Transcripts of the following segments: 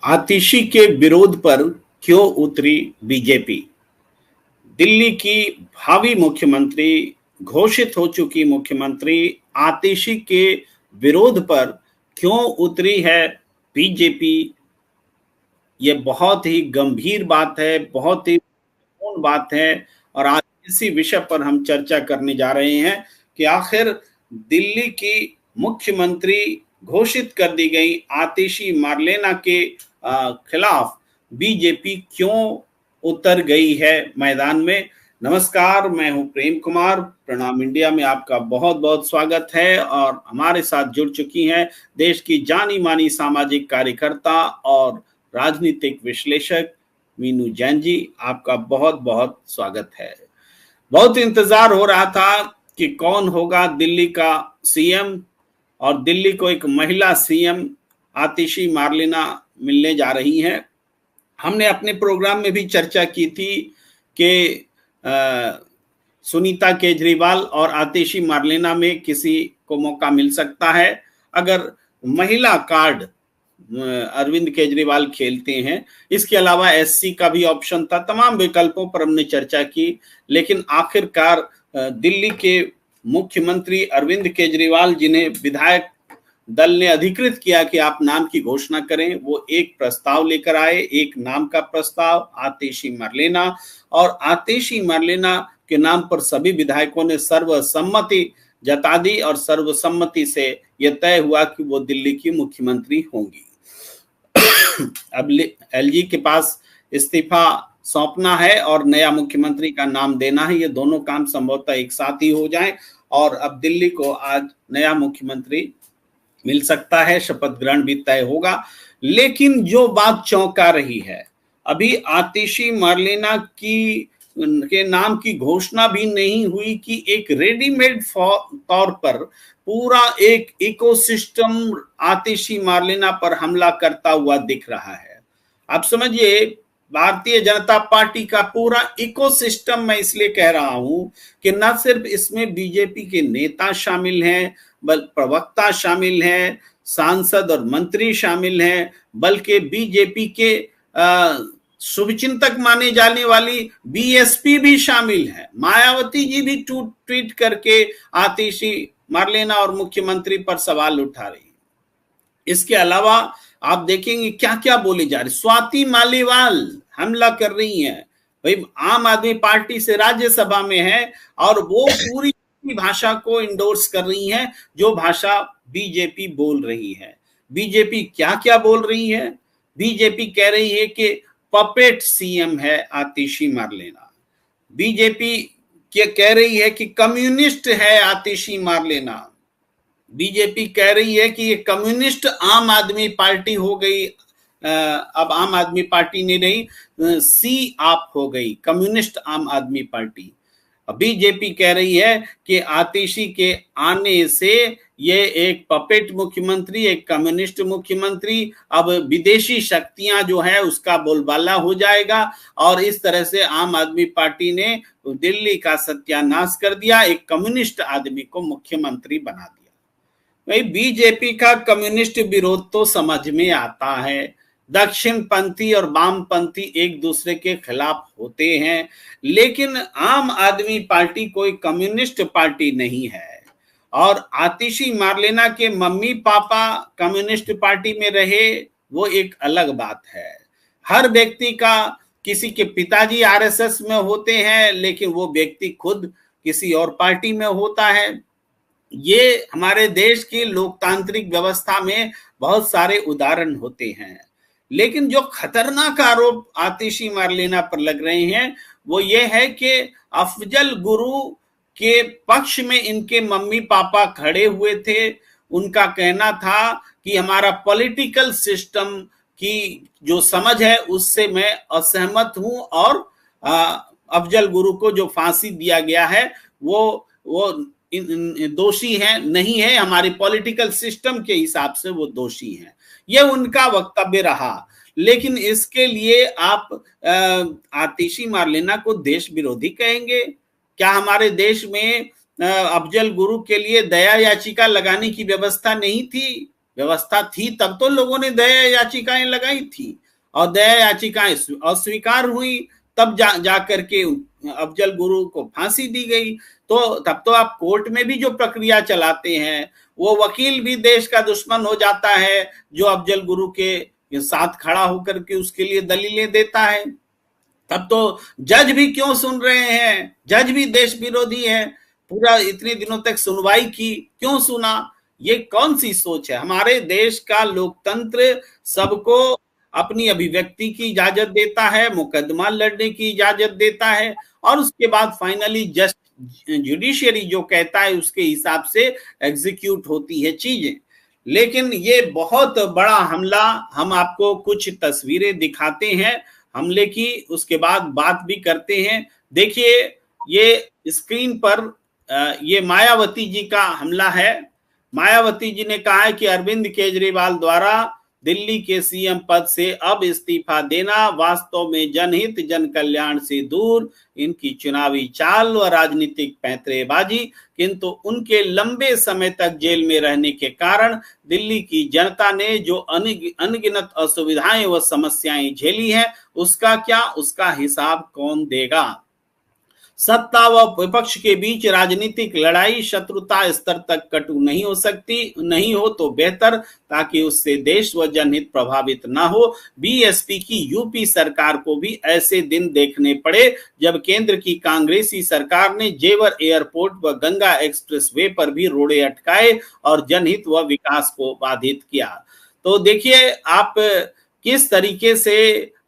आतिशी के विरोध पर क्यों उतरी बीजेपी? दिल्ली की भावी मुख्यमंत्री, घोषित हो चुकी मुख्यमंत्री आतिशी के विरोध पर क्यों उतरी है बीजेपी? ये बहुत ही गंभीर बात है, बहुत ही महत्वपूर्ण बात है। और आज इसी विषय पर हम चर्चा करने जा रहे हैं कि आखिर दिल्ली की मुख्यमंत्री घोषित कर दी गई आतिशी मार्लेना के खिलाफ बीजेपी क्यों उतर गई है मैदान में। नमस्कार, मैं हूं प्रेम कुमार। प्रणाम इंडिया में आपका बहुत बहुत स्वागत है। और हमारे साथ जुड़ चुकी हैं देश की जानी मानी सामाजिक कार्यकर्ता और राजनीतिक विश्लेषक मीनू जैन जी। आपका बहुत बहुत स्वागत है। बहुत इंतजार हो रहा था कि कौन होगा दिल्ली का सीएम, और दिल्ली को एक महिला सीएम आतिशी मार्लेना मिलने जा रही हैं। हमने अपने प्रोग्राम में भी चर्चा की थी कि सुनीता केजरीवाल और आतिशी मार्लेना में किसी को मौका मिल सकता है अगर महिला कार्ड अरविंद केजरीवाल खेलते हैं। इसके अलावा एससी का भी ऑप्शन था। तमाम विकल्पों पर हमने चर्चा की, लेकिन आखिरकार दिल्ली के मुख्यमंत्री अरविंद केजरीवाल, जिन्हें विधायक दल ने अधिकृत किया कि आप नाम की घोषणा करें, वो एक प्रस्ताव लेकर आए, एक नाम का प्रस्ताव, आतिशी मार्लेना। और आतिशी मार्लेना के नाम पर सभी विधायकों ने सर्वसम्मति जता दी और सर्वसम्मति से यह तय हुआ कि वो दिल्ली की मुख्यमंत्री होंगी। अब एलजी के पास इस्तीफा सौंपना है और नया मुख्यमंत्री का नाम देना है। ये दोनों काम संभवतः एक साथ ही हो जाएं और अब दिल्ली को आज नया मुख्यमंत्री मिल सकता है, शपथ ग्रहण भी तय होगा। लेकिन जो बात चौंका रही है, अभी आतिशी मार्लेना के नाम की घोषणा भी नहीं हुई कि एक रेडीमेड तौर पर पूरा एक इकोसिस्टम आतिशी मार्लेना पर हमला करता हुआ दिख रहा है। आप समझिए, भारतीय जनता पार्टी का पूरा इकोसिस्टम, मैं इसलिए कह रहा हूं कि न सिर्फ इसमें बीजेपी के नेता शामिल हैं, प्रवक्ता शामिल हैं, सांसद और मंत्री शामिल हैं, बल्कि बीजेपी के शुभचिंतक माने जाने वाली बीएसपी भी शामिल है। मायावती जी भी ट्वीट करके आतिशी मार्लेना और मुख्यमंत्री पर सवाल उठा रही है। इसके अलावा आप देखेंगे क्या क्या बोले जा रहे। स्वाति मालीवाल हमला कर रही हैं, भाई आम आदमी पार्टी से राज्यसभा में है और वो पूरी भाषा को इंडोर्स कर रही हैं जो भाषा बीजेपी बोल रही है। बीजेपी क्या क्या बोल रही है? बीजेपी कह रही है कि पपेट सीएम है आतिशी मार्लेना। बीजेपी कह रही है कि कम्युनिस्ट है आतिशी मार्लेना। बीजेपी कह रही है कि ये कम्युनिस्ट आम आदमी पार्टी हो गई। अब आम आदमी पार्टी नहीं रही, सी आप हो गई, कम्युनिस्ट आम आदमी पार्टी। बीजेपी कह रही है कि आतिशी के आने से ये एक पपेट मुख्यमंत्री, एक कम्युनिस्ट मुख्यमंत्री, अब विदेशी शक्तियां जो है उसका बोलबाला हो जाएगा। और इस तरह से आम आदमी पार्टी ने दिल्ली का सत्यानाश कर दिया, एक कम्युनिस्ट आदमी को मुख्यमंत्री बना दिया। भाई बीजेपी का कम्युनिस्ट विरोध तो समझ में आता है। दक्षिण पंथी और वामपंथी एक दूसरे के खिलाफ होते हैं, लेकिन आम आदमी पार्टी कोई कम्युनिस्ट पार्टी नहीं है। और आतिशी मार्लेना के मम्मी पापा कम्युनिस्ट पार्टी में रहे, वो एक अलग बात है। हर व्यक्ति का, किसी के पिताजी आरएसएस में होते हैं, लेकिन वो व्यक्ति खुद किसी और पार्टी में होता है। ये हमारे देश की लोकतांत्रिक व्यवस्था में बहुत सारे उदाहरण होते हैं। लेकिन जो खतरनाक आरोप आतिशी मार्लेना पर लग रहे हैं वो ये है कि अफजल गुरु के पक्ष में इनके मम्मी पापा खड़े हुए थे। उनका कहना था कि हमारा पॉलिटिकल सिस्टम की जो समझ है उससे मैं असहमत हूं, और अफजल गुरु को जो फांसी दिया गया है वो दोषी है नहीं है, हमारी पॉलिटिकल सिस्टम के हिसाब से वो दोषी हैं। ये उनका वक्तव्य रहा। लेकिन इसके लिए आप आतिशी मार्लेना को देश विरोधी कहेंगे? क्या हमारे देश में अफजल गुरु के लिए दया याचिका लगाने की व्यवस्था नहीं थी? व्यवस्था थी तब तो लोगों ने दया याचिकाएं लगाई थी, और दया याचिकाएं अस्वीकार हुई, तब जा करके अफजल गुरु को फांसी दी गई। तो तब तो आप कोर्ट में भी जो प्रक्रिया चलाते हैं, वो वकील भी देश का दुश्मन हो जाता है जो अफजल गुरु के साथ खड़ा होकर के उसके लिए दलीलें देता है। तब तो जज भी क्यों सुन रहे हैं, जज भी देश विरोधी है, पूरा इतने दिनों तक सुनवाई की, क्यों सुना? ये कौन सी सोच है? हमारे देश का लोकतंत्र सबको अपनी अभिव्यक्ति की इजाजत देता है, मुकदमा लड़ने की इजाजत देता है, और उसके बाद फाइनली जस्ट जुडिशियरी जो कहता है उसके हिसाब से एग्जीक्यूट होती है चीजें। लेकिन ये बहुत बड़ा हमला, हम आपको कुछ तस्वीरें दिखाते हैं हमले की, उसके बाद बात भी करते हैं। देखिए ये स्क्रीन पर ये मायावती जी का हमला है। मायावती जी ने कहा है कि अरविंद केजरीवाल द्वारा दिल्ली के सीएम पद से अब इस्तीफा देना वास्तव में जनहित जन कल्याण से दूर इनकी चुनावी चाल व राजनीतिक पैंतरेबाजी, किंतु उनके लंबे समय तक जेल में रहने के कारण दिल्ली की जनता ने जो अनगिनत असुविधाएं व समस्याएं झेली हैं, उसका क्या, उसका हिसाब कौन देगा? सत्ता व विपक्ष के बीच राजनीतिक लड़ाई शत्रुता स्तर तक कटु नहीं हो सकती, नहीं हो तो बेहतर, ताकि उससे देश व जनहित प्रभावित न हो। बीएसपी की यूपी सरकार को भी ऐसे दिन देखने पड़े जब केंद्र की कांग्रेसी सरकार ने जेवर एयरपोर्ट व गंगा एक्सप्रेसवे पर भी रोड़े अटकाए और जनहित व विकास को बाधित किया। तो देखिए आप किस तरीके से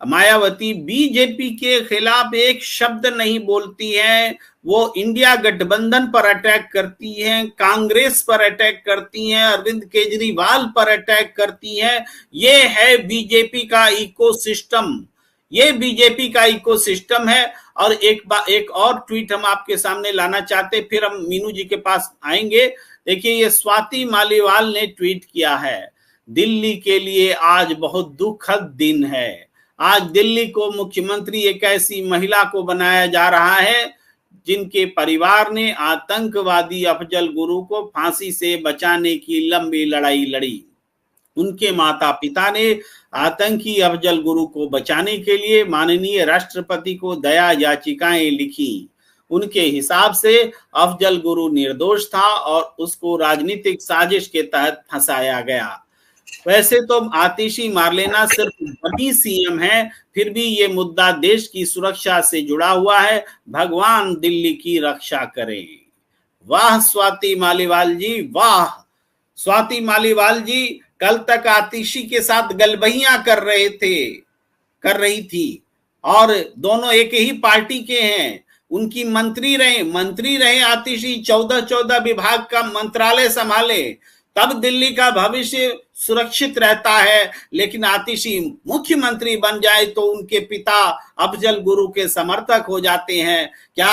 मायावती बीजेपी के खिलाफ एक शब्द नहीं बोलती है, वो इंडिया गठबंधन पर अटैक करती हैं, कांग्रेस पर अटैक करती हैं, अरविंद केजरीवाल पर अटैक करती हैं। ये है बीजेपी का इकोसिस्टम, ये बीजेपी का इकोसिस्टम है। और एक और ट्वीट हम आपके सामने लाना चाहते, फिर हम मीनू जी के पास आएंगे। देखिए ये स्वाति मालीवाल ने ट्वीट किया है, दिल्ली के लिए आज बहुत दुखद दिन है। आज दिल्ली को मुख्यमंत्री एक ऐसी महिला को बनाया जा रहा है जिनके परिवार ने आतंकवादी अफजल गुरु को फांसी से बचाने की लंबी लड़ाई लड़ी। उनके माता पिता ने आतंकी अफजल गुरु को बचाने के लिए माननीय राष्ट्रपति को दया याचिकाएं लिखी। उनके हिसाब से अफजल गुरु निर्दोष था और उसको राजनीतिक साजिश के तहत फंसाया गया। वैसे तो आतिशी मारलेना सिर्फ बनी सीएम है, फिर भी ये मुद्दा देश की सुरक्षा से जुड़ा हुआ है। भगवान दिल्ली की रक्षा करे। वाह स्वाति मालीवाल जी, वाह। स्वाति मालीवाल जी कल तक आतिशी के साथ गलबहियां कर रही थी, और दोनों एक ही पार्टी के हैं। उनकी मंत्री रहे आतिशी, 14 विभाग का मंत्रालय संभाले, तब दिल्ली का भविष्य सुरक्षित रहता है। लेकिन आतिशी मुख्यमंत्री बन जाए तो उनके पिता अफजल गुरु के समर्थक हो जाते हैं। क्या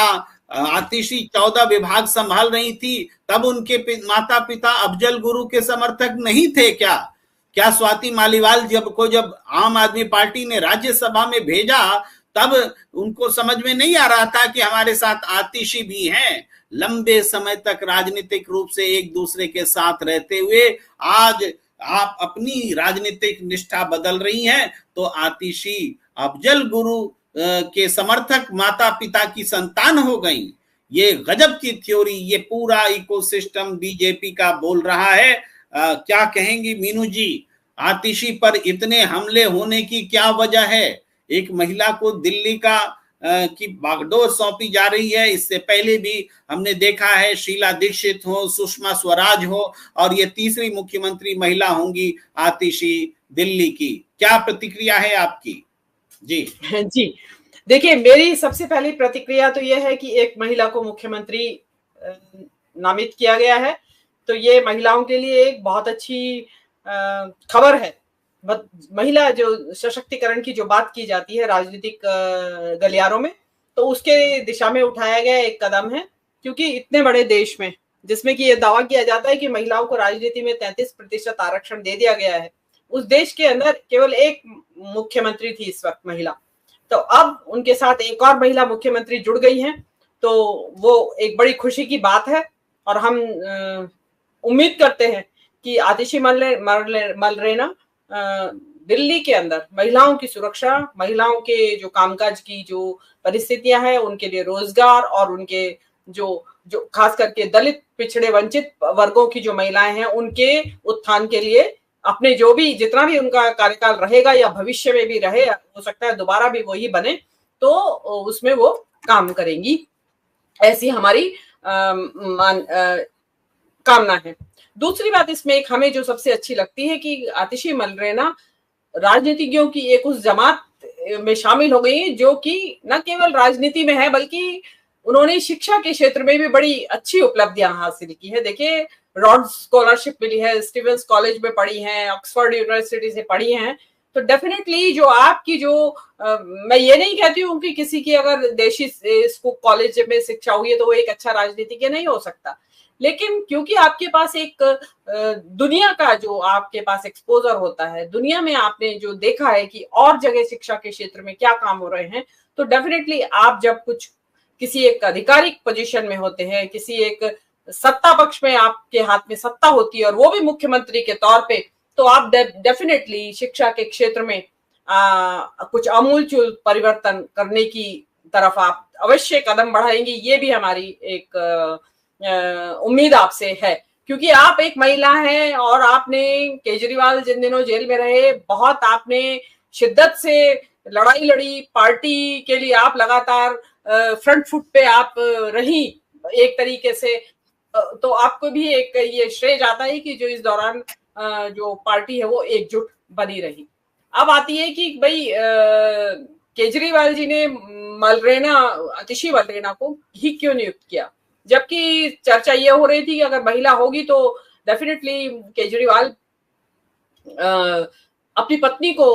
आतिशी 14 विभाग संभाल रही थी, तब उनके माता पिता अफजल गुरु के समर्थक नहीं थे क्या स्वाति मालीवाल जब आम आदमी पार्टी ने राज्यसभा में भेजा, तब उनको समझ में नहीं आ रहा था कि हमारे साथ आतिशी भी हैं? लंबे समय तक राजनीतिक रूप से एक दूसरे के साथ रहते हुए आज आप अपनी राजनीतिक निष्ठा बदल रही हैं, तो आतिशी अफजल गुरु के समर्थक माता पिता की संतान हो गई। ये गजब की थ्योरी, ये पूरा इकोसिस्टम बीजेपी का बोल रहा है। क्या कहेंगी मीनू जी, आतिशी पर इतने हमले होने की क्या वजह है? एक महिला को दिल्ली की बागडोर सौंपी जा रही है। इससे पहले भी हमने देखा है शीला दीक्षित हो, सुषमा स्वराज हो, और ये तीसरी मुख्यमंत्री महिला होंगी आतिशी दिल्ली की। क्या प्रतिक्रिया है आपकी? जी देखिए, मेरी सबसे पहली प्रतिक्रिया तो यह है कि एक महिला को मुख्यमंत्री नामित किया गया है, तो ये महिलाओं के लिए एक बहुत अच्छी खबर है। महिला जो सशक्तिकरण की जो बात की जाती है राजनीतिक गलियारों में, तो उसके दिशा में उठाया गया एक कदम है। क्योंकि इतने बड़े देश में, जिसमें कि ये दावा किया जाता है कि महिलाओं को राजनीति में 33% आरक्षण दे दिया गया है, उस देश के अंदर केवल एक मुख्यमंत्री थी इस वक्त महिला। तो अब उनके साथ एक और महिला मुख्यमंत्री जुड़ गई हैं, तो वो एक बड़ी खुशी की बात है। और हम उम्मीद करते हैं कि आतिशी मरलेना दिल्ली के अंदर महिलाओं की सुरक्षा, महिलाओं के जो कामकाज की जो परिस्थितियां हैं, उनके लिए रोजगार और उनके जो जो खास करके दलित, पिछड़े, वंचित वर्गों की जो महिलाएं हैं, उनके उत्थान के लिए अपने जो भी जितना भी उनका कार्यकाल रहेगा या भविष्य में भी रहे, हो सकता है दोबारा भी वही बने, तो उसमें वो काम करेंगी, ऐसी हमारी कामना है। दूसरी बात इसमें एक हमें जो सबसे अच्छी लगती है कि आतिशी मरलेना राजनीतिज्ञों की एक उस जमात में शामिल हो गई जो कि न केवल राजनीति में है बल्कि उन्होंने शिक्षा के क्षेत्र में भी बड़ी अच्छी उपलब्धियां हासिल की है। देखिए, रॉड्स स्कॉलरशिप मिली है, स्टीवेंस कॉलेज में पढ़ी हैं, ऑक्सफोर्ड यूनिवर्सिटी से पढ़ी हैं, तो डेफिनेटली जो आपकी जो मैं ये नहीं कहती हूँ कि किसी की अगर देशी स्कूल कॉलेज में शिक्षा हुई है तो वो एक अच्छा राजनीतिज्ञ नहीं हो सकता, लेकिन क्योंकि आपके पास एक दुनिया का जो आपके पास एक्सपोजर होता है, दुनिया में आपने जो देखा है कि और जगह शिक्षा के क्षेत्र में क्या काम हो रहे हैं, तो डेफिनेटली आप जब कुछ किसी एक आधिकारिक पोजीशन में होते हैं, किसी एक सत्ता पक्ष में आपके हाथ में सत्ता होती है और वो भी मुख्यमंत्री के तौर पे, तो आप डेफिनेटली शिक्षा के क्षेत्र में कुछ आमूलचूल परिवर्तन करने की तरफ आप अवश्य कदम बढ़ाएंगे। ये भी हमारी एक उम्मीद आपसे है, क्योंकि आप एक महिला हैं और आपने केजरीवाल जिन दिनों जेल में रहे, बहुत आपने शिद्दत से लड़ाई लड़ी, पार्टी के लिए आप लगातार फ्रंट फुट पे आप रही एक तरीके से, तो आपको भी एक ये श्रेय जाता है कि जो इस दौरान जो पार्टी है वो एकजुट बनी रही। अब आती है कि भाई केजरीवाल जी ने आतिशी मरलेना को ही क्यों नियुक्त किया, जबकि चर्चा ये हो रही थी कि अगर महिला होगी तो डेफिनेटली केजरीवाल अपनी पत्नी को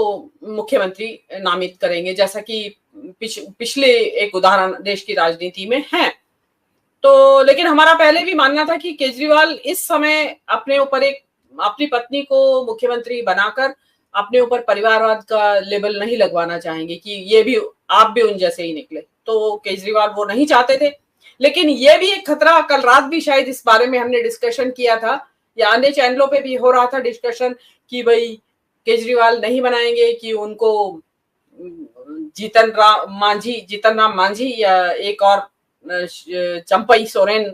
मुख्यमंत्री नामित करेंगे, जैसा कि पिछले एक उदाहरण देश की राजनीति में है। तो लेकिन हमारा पहले भी मानना था कि केजरीवाल इस समय अपने ऊपर अपनी पत्नी को मुख्यमंत्री बनाकर अपने ऊपर परिवारवाद का लेबल नहीं लगवाना चाहेंगे कि ये भी आप भी उन जैसे ही निकले, तो केजरीवाल वो नहीं चाहते थे। लेकिन ये भी एक खतरा, कल रात भी शायद इस बारे में हमने डिस्कशन किया था या अन्य चैनलों पे भी हो रहा था डिस्कशन कि भाई केजरीवाल नहीं बनाएंगे, कि उनको जीतन राम मांझी या एक और चंपई सोरेन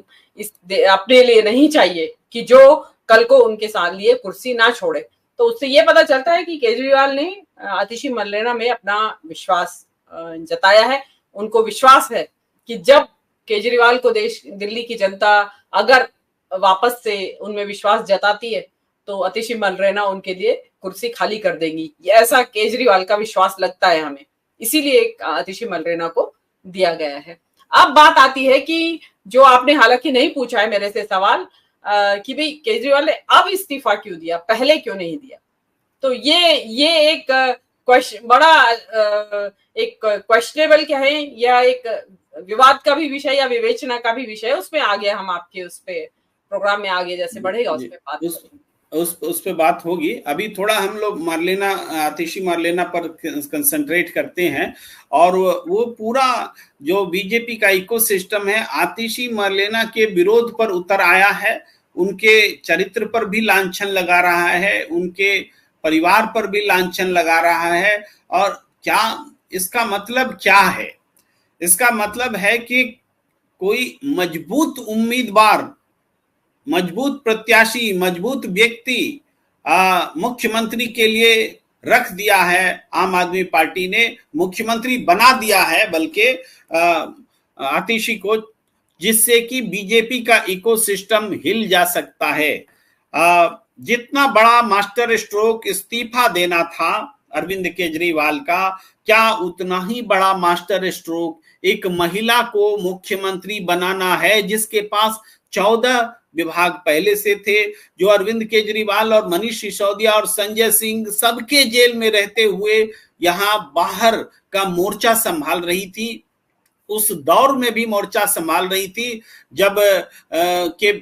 अपने लिए नहीं चाहिए कि जो कल को उनके साथ लिए कुर्सी ना छोड़े। तो उससे ये पता चलता है कि केजरीवाल ने आतिशी मरलेना में अपना विश्वास जताया है। उनको विश्वास है कि जब केजरीवाल को दिल्ली की जनता अगर वापस से उनमें विश्वास जताती है तो आतिशी मरलेना उनके लिए कुर्सी खाली कर देंगी, ऐसा केजरीवाल का विश्वास लगता है हमें, इसीलिए आतिशी मरलेना को दिया गया है। अब बात आती है कि जो आपने हालांकि नहीं पूछा है मेरे से सवाल कि भाई केजरीवाल ने अब इस्तीफा क्यों दिया, पहले क्यों नहीं दिया, तो ये एक बड़ा एक क्वेश्चनेबल क्या है या एक विवाद का भी विषय या विवेचना का भी विषय, उसमें आगे हम आपके उस पे प्रोग्राम में आगे जैसे बढ़ेगा उस पे बात उस पे बात होगी। अभी थोड़ा हम लोग आतिशी मरलेना पर कंसंट्रेट करते हैं, और वो पूरा जो बीजेपी का इकोसिस्टम है आतिशी मरलेना के विरोध पर उतर आया है, उनके चरित्र पर भी लांछन लगा रहा है, उनके परिवार पर भी लांछन लगा रहा है। और क्या इसका मतलब क्या है? इसका मतलब है कि कोई मजबूत उम्मीदवार, मजबूत प्रत्याशी, मजबूत व्यक्ति मुख्यमंत्री के लिए रख दिया है, आम आदमी पार्टी ने मुख्यमंत्री बना दिया है बल्कि आतिशी को, जिससे कि बीजेपी का इकोसिस्टम हिल जा सकता है। जितना बड़ा मास्टर स्ट्रोक इस्तीफा देना था अरविंद केजरीवाल का, क्या उतना ही बड़ा मास्टर स्ट्रोक एक महिला को मुख्यमंत्री बनाना है, जिसके पास 14 विभाग पहले से थे, जो अरविंद केजरीवाल और मनीष सिसोदिया और संजय सिंह सबके जेल में रहते हुए यहाँ बाहर का मोर्चा संभाल रही थी। उस दौर में भी मोर्चा संभाल रही थी जब के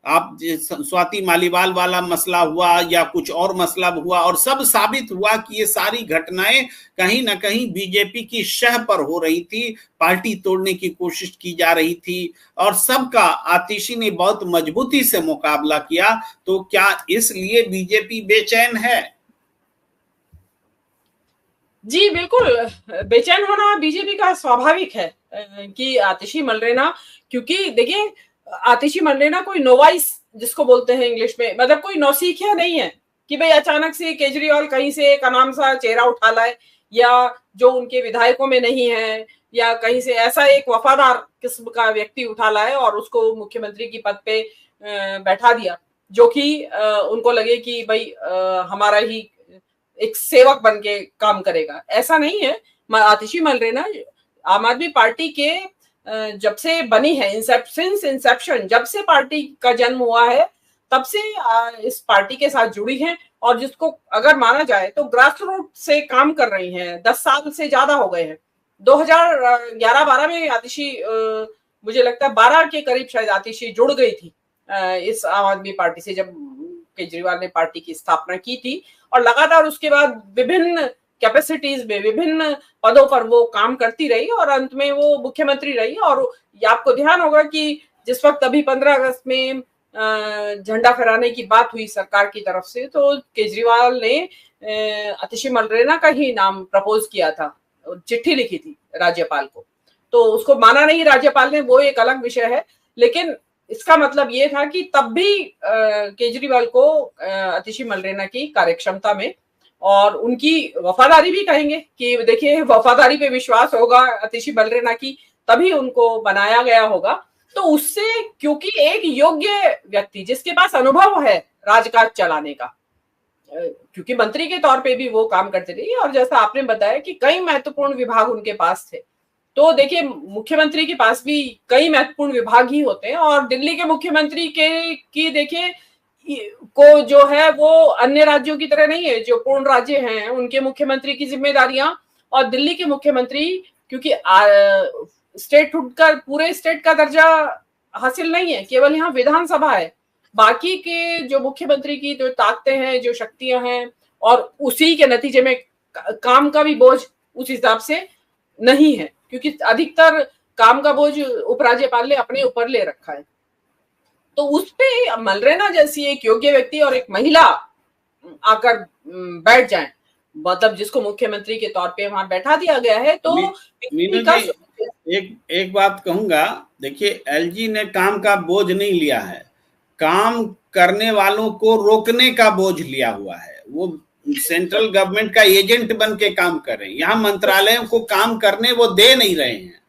आप स्वाति मालीवाल वाला मसला हुआ या कुछ और मसला हुआ, और सब साबित हुआ कि ये सारी घटनाएं कहीं ना कहीं बीजेपी की शह पर हो रही थी, पार्टी तोड़ने की कोशिश की जा रही थी, और सबका आतिशी ने बहुत मजबूती से मुकाबला किया। तो क्या इसलिए बीजेपी बेचैन है? जी बिल्कुल, बेचैन होना बीजेपी का स्वाभाविक है कि आतिशी मलरेना, क्योंकि देखिए आतिशी मलरेना कोई नोवाइस जिसको बोलते हैं इंग्लिश में, मतलब कोई नौसिखिया नहीं है कि भाई अचानक से केजरीवाल कहीं से एक अनाम सा चेहरा उठा लाए, या जो उनके विधायकों में नहीं है, या कहीं से ऐसा एक वफादार किस्म का व्यक्ति उठा लाए और उसको मुख्यमंत्री की पद पे बैठा दिया, जो कि उनको लगे कि भाई हमारा ही एक सेवक बन के काम करेगा। ऐसा नहीं है। आतिशी मलरेना आम आदमी पार्टी के जब से बनी है, इंसेप्शन, जब से पार्टी का जन्म हुआ है तब से इस पार्टी के साथ जुड़ी हैं, और जिसको अगर माना जाए तो ग्रास रूट से काम कर रही हैं। 10 साल से ज्यादा हो गए हैं। 2011-12 में आतिशी, मुझे लगता है 12 के करीब शायद आतिशी जुड़ गई थी इस आम आदमी पार्टी से, जब केजरीवाल ने पार्टी की स्थापना की थी, और लगातार उसके बाद विभिन्न कैपेसिटीज में, विभिन्न पदों पर वो काम करती रही, और अंत में वो मुख्यमंत्री रही। और आपको ध्यान होगा कि जिस वक्त अभी 15 अगस्त में झंडा फहराने की बात हुई सरकार की तरफ से, तो केजरीवाल ने आतिशी मलरेना का ही नाम प्रपोज किया था, चिट्ठी लिखी थी राज्यपाल को। तो उसको माना नहीं राज्यपाल ने, वो एक अलग विषय है, लेकिन इसका मतलब ये था कि तब भी केजरीवाल को आतिशी मलरेना की कार्यक्षमता में और उनकी वफादारी भी कहेंगे कि देखिए वफादारी पे विश्वास होगा आतिशी मलरेना की, तभी उनको बनाया गया होगा। तो उससे, क्योंकि एक योग्य व्यक्ति जिसके पास अनुभव है राजकाज चलाने का, क्योंकि मंत्री के तौर पे भी वो काम करते रहे, और जैसा आपने बताया कि कई महत्वपूर्ण विभाग उनके पास थे। तो देखिए मुख्यमंत्री के पास भी कई महत्वपूर्ण विभाग ही होते हैं, और दिल्ली के मुख्यमंत्री की देखिए को जो है वो अन्य राज्यों की तरह नहीं है। जो पूर्ण राज्य हैं उनके मुख्यमंत्री की जिम्मेदारियां, और दिल्ली के मुख्यमंत्री, क्योंकि स्टेटहुड का, पूरे स्टेट का दर्जा हासिल नहीं है, केवल यहाँ विधानसभा है। बाकी के जो मुख्यमंत्री की जो ताकतें हैं, जो शक्तियां हैं, और उसी के नतीजे में काम का भी बोझ उस हिसाब से नहीं है, क्योंकि अधिकतर काम का बोझ उपराज्यपाल ने अपने ऊपर ले रखा है। तो उस पे मलरेना जैसी एक योग्य व्यक्ति और एक महिला आकर बैठ जाएं, मतलब जिसको मुख्यमंत्री के तौर पे वहां बैठा दिया गया है, तो एक बात कहूंगा, देखिए एलजी ने काम का बोझ नहीं लिया है, काम करने वालों को रोकने का बोझ लिया हुआ है। वो सेंट्रल गवर्नमेंट का एजेंट बन के काम कर रहे हैं। यहाँ मंत्रालयों को काम करने वो दे नहीं रहे हैं,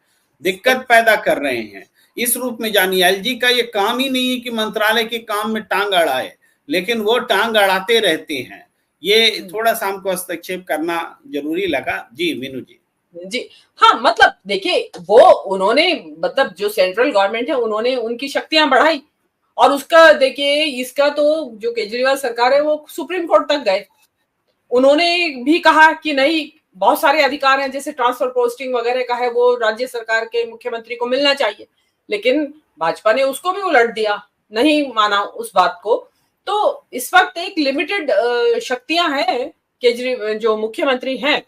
दिक्कत पैदा कर रहे हैं। इस रूप में जानिए, एलजी का ये काम ही नहीं है कि मंत्रालय के काम में टांग अड़ाए, लेकिन वो टांग अड़ाते रहते हैं। ये थोड़ा सा हमको हस्तक्षेप करना जरूरी लगा। जी मीनू जी। जी हाँ, मतलब देखिए वो उन्होंने, मतलब जो सेंट्रल गवर्नमेंट है उन्होंने उनकी शक्तियां बढ़ाई, और उसका देखिए इसका तो जो केजरीवाल सरकार है वो सुप्रीम कोर्ट तक गए। उन्होंने भी कहा कि नहीं, बहुत सारे अधिकार हैं जैसे ट्रांसफर पोस्टिंग वगैरह का है, वो राज्य सरकार के मुख्यमंत्री को मिलना चाहिए, लेकिन भाजपा ने उसको भी उलट दिया, नहीं माना उस बात को। तो इस वक्त एक लिमिटेड शक्तियां हैं केजरीवाल जो मुख्यमंत्री हैं,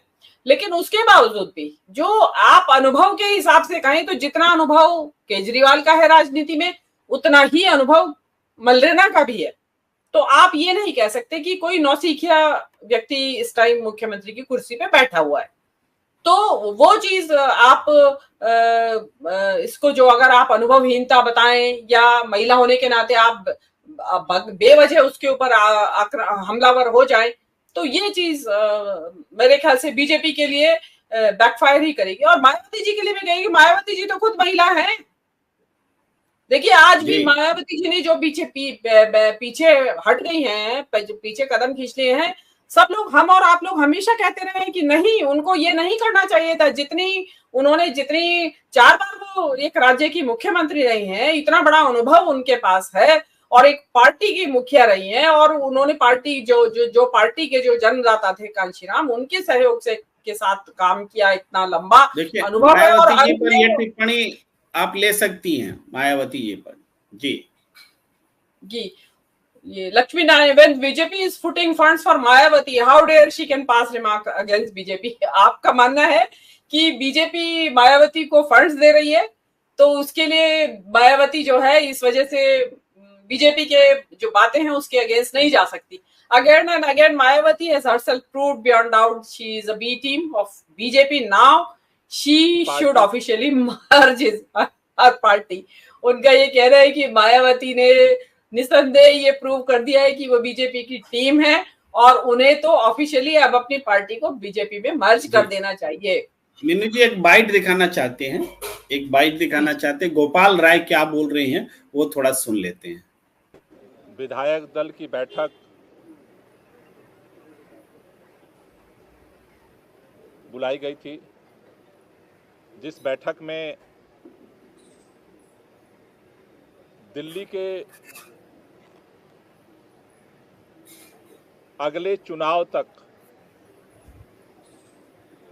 लेकिन उसके बावजूद भी जो आप अनुभव के हिसाब से कहें तो जितना अनुभव केजरीवाल का है राजनीति में, उतना ही अनुभव मलरेना का भी है। तो आप ये नहीं कह सकते कि कोई नौसिखिया व्यक्ति इस टाइम मुख्यमंत्री की कुर्सी पे बैठा हुआ है। तो वो चीज आप इसको जो अगर आप अनुभवहीनता बताएं, या महिला होने के नाते आप बेवजह उसके ऊपर हमलावर हो जाए, तो ये चीज मेरे ख्याल से बीजेपी के लिए बैकफायर ही करेगी, और मायावती जी के लिए भी कहेगी। मायावती जी तो खुद महिला है। देखिए आज भी मायावती जी ने जो पीछे हट गई हैं, पीछे कदम खींच लिए हैं, सब लोग, हम और आप लोग हमेशा कहते रहे हैं कि नहीं, उनको ये नहीं करना चाहिए था। जितनी 4 बार वो एक राज्य की मुख्यमंत्री रही हैं, इतना बड़ा अनुभव उनके पास है, और एक पार्टी की मुखिया रही हैं, और उन्होंने पार्टी जो पार्टी के जो जन्मदाता थे कांशीराम, उनके सहयोग से के साथ काम किया, इतना लंबा अनुभव है। और ये टिप्पणी आप ले सकती हैं मायावती जी पर। जी कि ये Lakshmi Narayan, when BJP is putting funds for Mayawati, how dare she can pass remark against BJP? आपका मानना है कि बीजेपी मायावती को फंड्स दे रही है, तो उसके लिए मायावती जो है इस वजह से बीजेपी के जो बातें हैं उसके अगेंस्ट नहीं जा सकती. Again and again, Mayawati has herself proved beyond doubt she is a B team of BJP. Now she should officially merge her party. उनका ये कहना है कि मायावती ने निसंदेह ये प्रूव कर दिया है कि वो बीजेपी की टीम है और उन्हें तो ऑफिशियली अब अपनी पार्टी को बीजेपी में मर्ज कर देना चाहिए. मीनू जी एक बाइट दिखाना चाहते हैं, गोपाल राय क्या बोल रहे हैं वो थोड़ा सुन लेते हैं. विधायक दल की बैठक बुलाई गई थी, जिस बैठक में दिल्ली के अगले चुनाव तक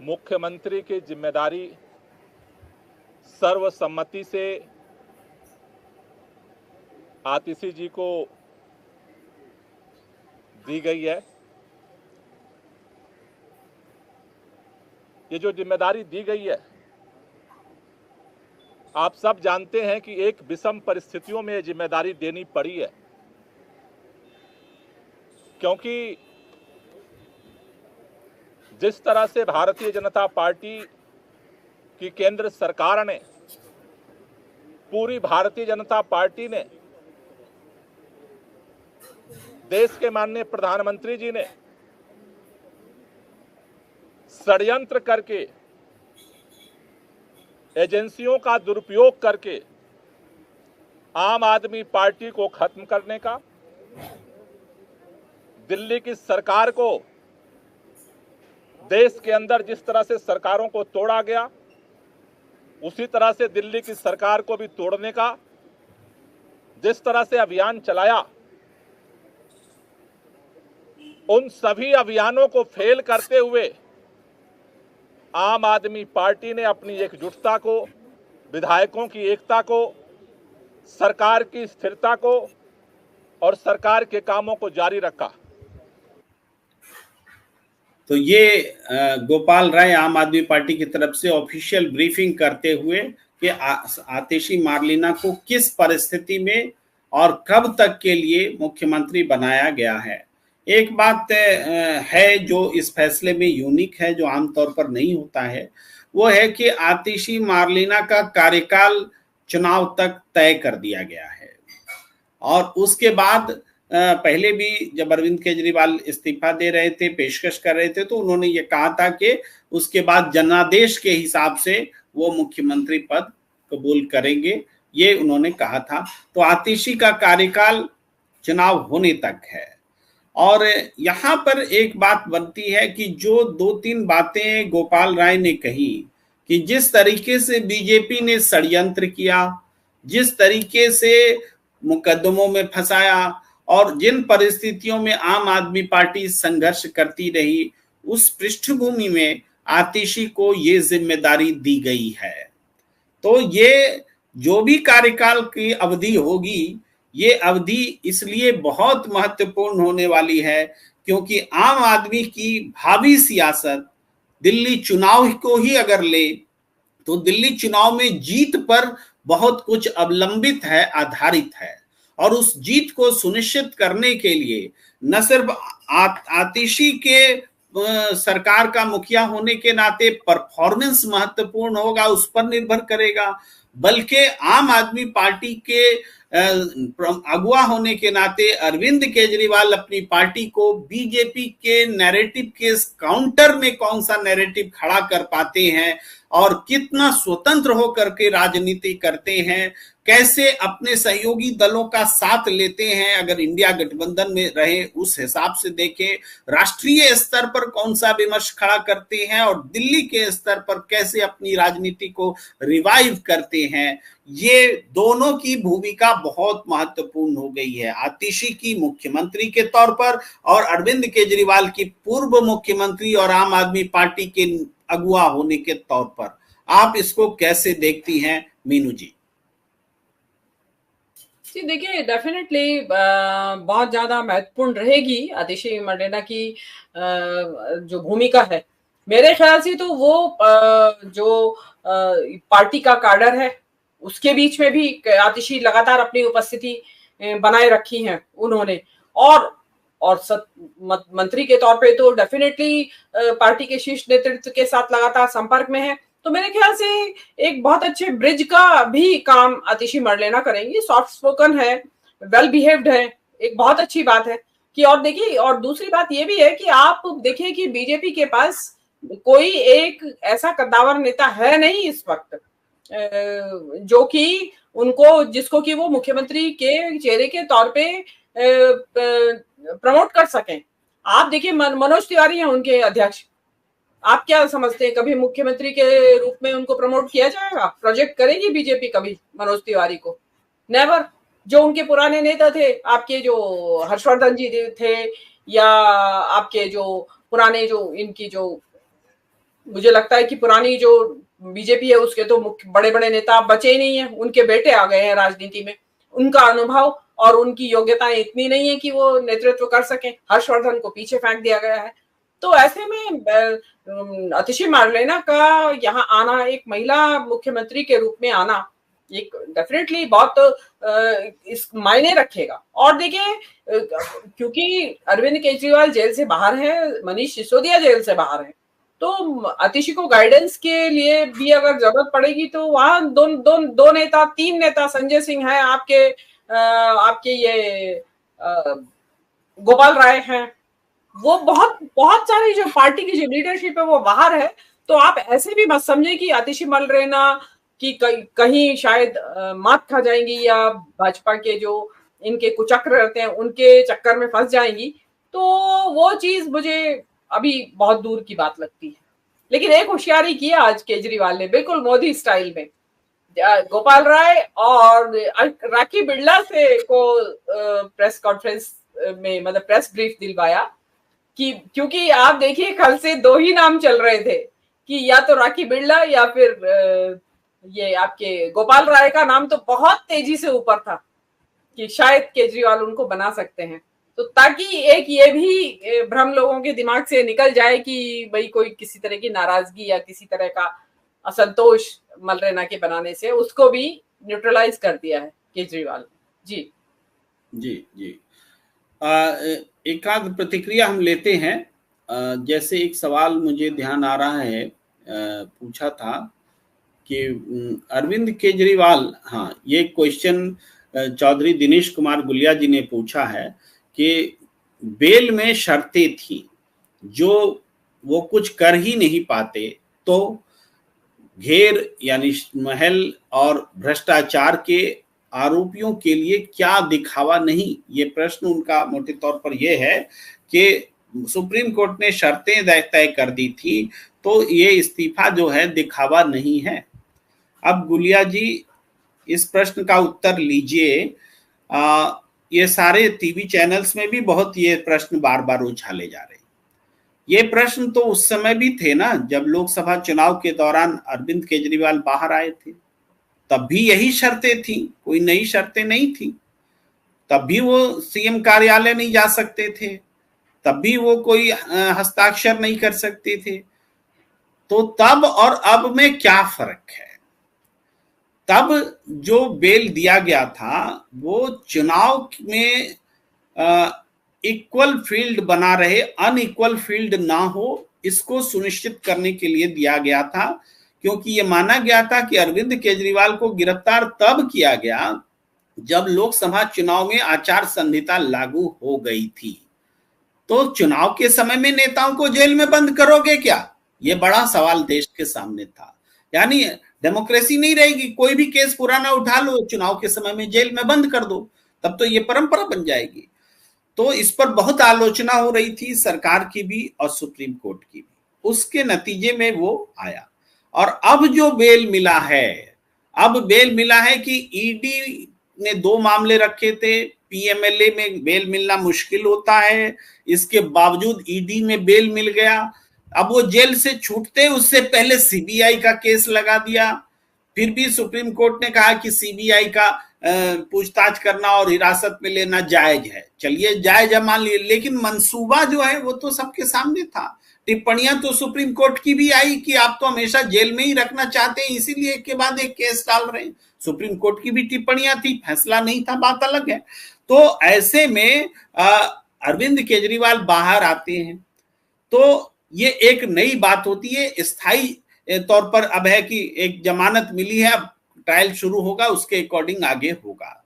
मुख्यमंत्री की जिम्मेदारी सर्वसम्मति से आतिशी जी को दी गई है. ये जो जिम्मेदारी दी गई है, आप सब जानते हैं कि एक विषम परिस्थितियों में ये जिम्मेदारी देनी पड़ी है, क्योंकि जिस तरह से भारतीय जनता पार्टी की केंद्र सरकार ने, पूरी भारतीय जनता पार्टी ने, देश के माननीय प्रधानमंत्री जी ने षड्यंत्र करके, एजेंसियों का दुरुपयोग करके आम आदमी पार्टी को खत्म करने का, दिल्ली की सरकार को, देश के अंदर जिस तरह से सरकारों को तोड़ा गया उसी तरह से दिल्ली की सरकार को भी तोड़ने का जिस तरह से अभियान चलाया, उन सभी अभियानों को फेल करते हुए आम आदमी पार्टी ने अपनी एकजुटता को, विधायकों की एकता को, सरकार की स्थिरता को और सरकार के कामों को जारी रखा. तो ये गोपाल राय आम आदमी पार्टी की तरफ से ऑफिशियल ब्रीफिंग करते हुए कि आतिशी मार्लेना को किस परिस्थिति में और कब तक के लिए मुख्यमंत्री बनाया गया है. एक बात है जो इस फैसले में यूनिक है, जो आमतौर पर नहीं होता है, वो है कि आतिशी मार्लेना का कार्यकाल चुनाव तक तय कर दिया गया है. और उसके बाद पहले भी जब अरविंद केजरीवाल इस्तीफा दे रहे थे, पेशकश कर रहे थे, तो उन्होंने ये कहा था कि उसके बाद जनादेश के हिसाब से वो मुख्यमंत्री पद कबूल करेंगे, ये उन्होंने कहा था. तो आतिशी का कार्यकाल चुनाव होने तक है. और यहाँ पर एक बात बनती है कि जो 2-3 बातें गोपाल राय ने कही कि जिस तरीके से बीजेपी ने षड्यंत्र किया, जिस तरीके से मुकदमों में फंसाया और जिन परिस्थितियों में आम आदमी पार्टी संघर्ष करती रही, उस पृष्ठभूमि में आतिशी को ये जिम्मेदारी दी गई है. तो ये जो भी कार्यकाल की अवधि होगी, ये अवधि इसलिए बहुत महत्वपूर्ण होने वाली है क्योंकि आम आदमी की भावी सियासत दिल्ली चुनाव को ही अगर ले तो दिल्ली चुनाव में जीत पर बहुत कुछ अवलंबित है, आधारित है. और उस जीत को सुनिश्चित करने के लिए न सिर्फ आतिशी के सरकार का मुखिया होने के नाते परफॉर्मेंस महत्वपूर्ण होगा, उस पर निर्भर करेगा, बल्कि आम आदमी पार्टी के अगुवा होने के नाते अरविंद केजरीवाल अपनी पार्टी को बीजेपी के नैरेटिव के काउंटर में कौन सा नैरेटिव खड़ा कर पाते हैं और कितना स्वतंत्र होकर के राजनीति करते हैं, कैसे अपने सहयोगी दलों का साथ लेते हैं, अगर इंडिया गठबंधन में रहे उस हिसाब से देखें, राष्ट्रीय स्तर पर कौन सा विमर्श खड़ा करते हैं और दिल्ली के स्तर पर कैसे अपनी राजनीति को रिवाइव करते हैं, ये दोनों की भूमिका बहुत महत्वपूर्ण हो गई है. आतिशी की मुख्यमंत्री के तौर पर और अरविंद केजरीवाल की पूर्व मुख्यमंत्री और आम आदमी पार्टी के अगुवा होने के तौर पर. आप इसको कैसे देखती हैं मीनू जी? जी देखिए, डेफिनेटली बहुत ज्यादा महत्वपूर्ण रहेगी आतिशी मर्लेना की जो भूमिका है। मेरे ख्याल से तो वो जो पार्टी का काडर है उसके बीच में भी आतिशी लगातार अपनी उपस्थिति बनाए रखी है उन्होंने। और मंत्री के तौर पे तो डेफिनेटली पार्टी के शीर्ष नेतृत्व के साथ लगातार संपर्क में है। तो मेरे ख्याल से एक बहुत अच्छे ब्रिज का भी काम आतिशी मर्लेना करेंगी। सॉफ्ट स्पोकन है, वेल बिहेव्ड है, एक बहुत अच्छी बात है कि। और देखिए, और दूसरी बात ये भी है कि आप देखिए कि बीजेपी के पास कोई एक ऐसा कद्दावर नेता है नहीं इस वक्त जो कि उनको, जिसको कि वो मुख्यमंत्री के चेहरे के तौर पे प्रमोट कर सकें। आप देखिए, मनोज तिवारी हैं उनके अध्यक्ष। आप क्या समझते हैं, कभी मुख्यमंत्री के रूप में उनको प्रमोट किया जाएगा? प्रोजेक्ट करेगी बीजेपी कभी मनोज तिवारी को? नेवर। जो उनके पुराने नेता थे, आपके जो हर्षवर्धन जी थे, या आपके जो पुराने जो इनकी जो, मुझे लगता है कि पुरानी जो बीजेपी है उसके तो बड़े बड़े नेता बचे ही नहीं है, उनके बेटे आ गए हैं राजनीति में। उनका अनुभव और उनकी योग्यताएं इतनी नहीं है कि वो नेतृत्व कर सके। हर्षवर्धन को पीछे फेंक दिया गया है। तो ऐसे में आतिशी मर्लेना का यहाँ आना, एक महिला मुख्यमंत्री के रूप में आना, एक डेफिनेटली बहुत इस मायने रखेगा। और देखिए, क्योंकि अरविंद केजरीवाल जेल से बाहर है, मनीष सिसोदिया जेल से बाहर है, तो आतिशी को गाइडेंस के लिए भी अगर जरूरत पड़ेगी तो वहां दो नेता, तीन नेता, संजय सिंह है आपके ये गोपाल राय हैं, वो बहुत सारी जो पार्टी की जो लीडरशिप है वो बाहर है। तो आप ऐसे भी मत समझे कि आतिशी मर्लेना की कहीं शायद मात खा जाएंगी या भाजपा के जो इनके कुचक्र रहते हैं उनके चक्कर में फंस जाएंगी। तो वो चीज मुझे अभी बहुत दूर की बात लगती है। लेकिन एक होशियारी की आज केजरीवाल ने, बिल्कुल मोदी स्टाइल में, गोपाल राय और राखी बिड़ला से को प्रेस कॉन्फ्रेंस में, मतलब प्रेस ब्रीफ दिलवाया कि, क्योंकि आप देखिए कल से दो ही नाम चल रहे थे कि या तो राखी बिड़ला या फिर ये आपके गोपाल राय का नाम तो बहुत तेजी से ऊपर था कि शायद केजरीवाल उनको बना सकते हैं। तो ताकि एक ये भी भ्रम लोगों के दिमाग से निकल जाए कि भाई कोई किसी तरह की नाराजगी या किसी तरह का असंतोष मर्लेना के बनाने से, उसको भी न्यूट्रलाइज कर दिया है केजरीवाल। जी जी जी, एक आध प्रतिक्रिया हम लेते हैं। जैसे एक सवाल मुझे ध्यान आ रहा है, पूछा था कि अरविंद केजरीवाल, हाँ, ये क्वेश्चन चौधरी दिनेश कुमार गुलिया जी ने पूछा है कि बेल में शर्तें थी जो वो कुछ कर ही नहीं पाते, तो घेर यानी महल और भ्रष्टाचार के आरोपियों के लिए क्या दिखावा नहीं। ये प्रश्न उनका मोटे तौर पर यह है कि सुप्रीम कोर्ट ने शर्तें तय कर दी थी, तो ये इस्तीफा जो है दिखावा नहीं है। अब गुलिया जी इस प्रश्न का उत्तर लीजिए। ये सारे टीवी चैनल्स में भी बहुत ये प्रश्न बार बार उछाले जा रहे हैं। ये प्रश्न तो उस समय भी थे ना, जब लोकसभा चुनाव के दौरान अरविंद केजरीवाल बाहर आए थे, तब भी यही शर्तें थी, कोई नई शर्तें नहीं थी। तब भी वो सीएम कार्यालय नहीं जा सकते थे, तब भी वो कोई हस्ताक्षर नहीं कर सकते थे। तो तब और अब में क्या फर्क है? तब जो बेल दिया गया था वो चुनाव में इक्वल फील्ड बना रहे, अनइक्वल फील्ड ना हो, इसको सुनिश्चित करने के लिए दिया गया था, क्योंकि ये माना गया था कि अरविंद केजरीवाल को गिरफ्तार तब किया गया जब लोकसभा चुनाव में आचार संहिता लागू हो गई थी। तो चुनाव के समय में नेताओं को जेल में बंद करोगे क्या? ये बड़ा सवाल देश के सामने था। यानी डेमोक्रेसी नहीं रहेगी, कोई भी केस पुराना उठा लो, चुनाव के समय में जेल में बंद कर दो, तब तो ये परंपरा बन जाएगी। तो इस पर बहुत आलोचना हो रही थी, सरकार की भी और सुप्रीम कोर्ट की भी। उसके नतीजे में वो आया। और अब जो बेल मिला है, अब बेल मिला है कि ईडी ने 2 मामले रखे थे, पीएमएलए में बेल मिलना मुश्किल होता है, इसके बावजूद ईडी में बेल मिल गया। अब वो जेल से छूटते उससे पहले सीबीआई का केस लगा दिया। फिर भी सुप्रीम कोर्ट ने कहा कि सीबीआई का पूछताछ करना और हिरासत में लेना जायज है, चलिए जायज है मान लिए, लेकिन मंसूबा जो है वो तो सबके सामने था। टिप्पणियां तो सुप्रीम कोर्ट की भी आई कि आप तो हमेशा जेल में ही रखना चाहते हैं, इसीलिए एक के बाद एक केस डाल रहे हैं। सुप्रीम कोर्ट की भी टिप्पणियां थी, फैसला नहीं था, बात अलग है। तो ऐसे में अरविंद केजरीवाल बाहर आते हैं तो ये एक नई बात होती है। स्थायी तौर पर अब है कि एक जमानत मिली है, अब ट्रायल शुरू होगा, उसके अकॉर्डिंग आगे होगा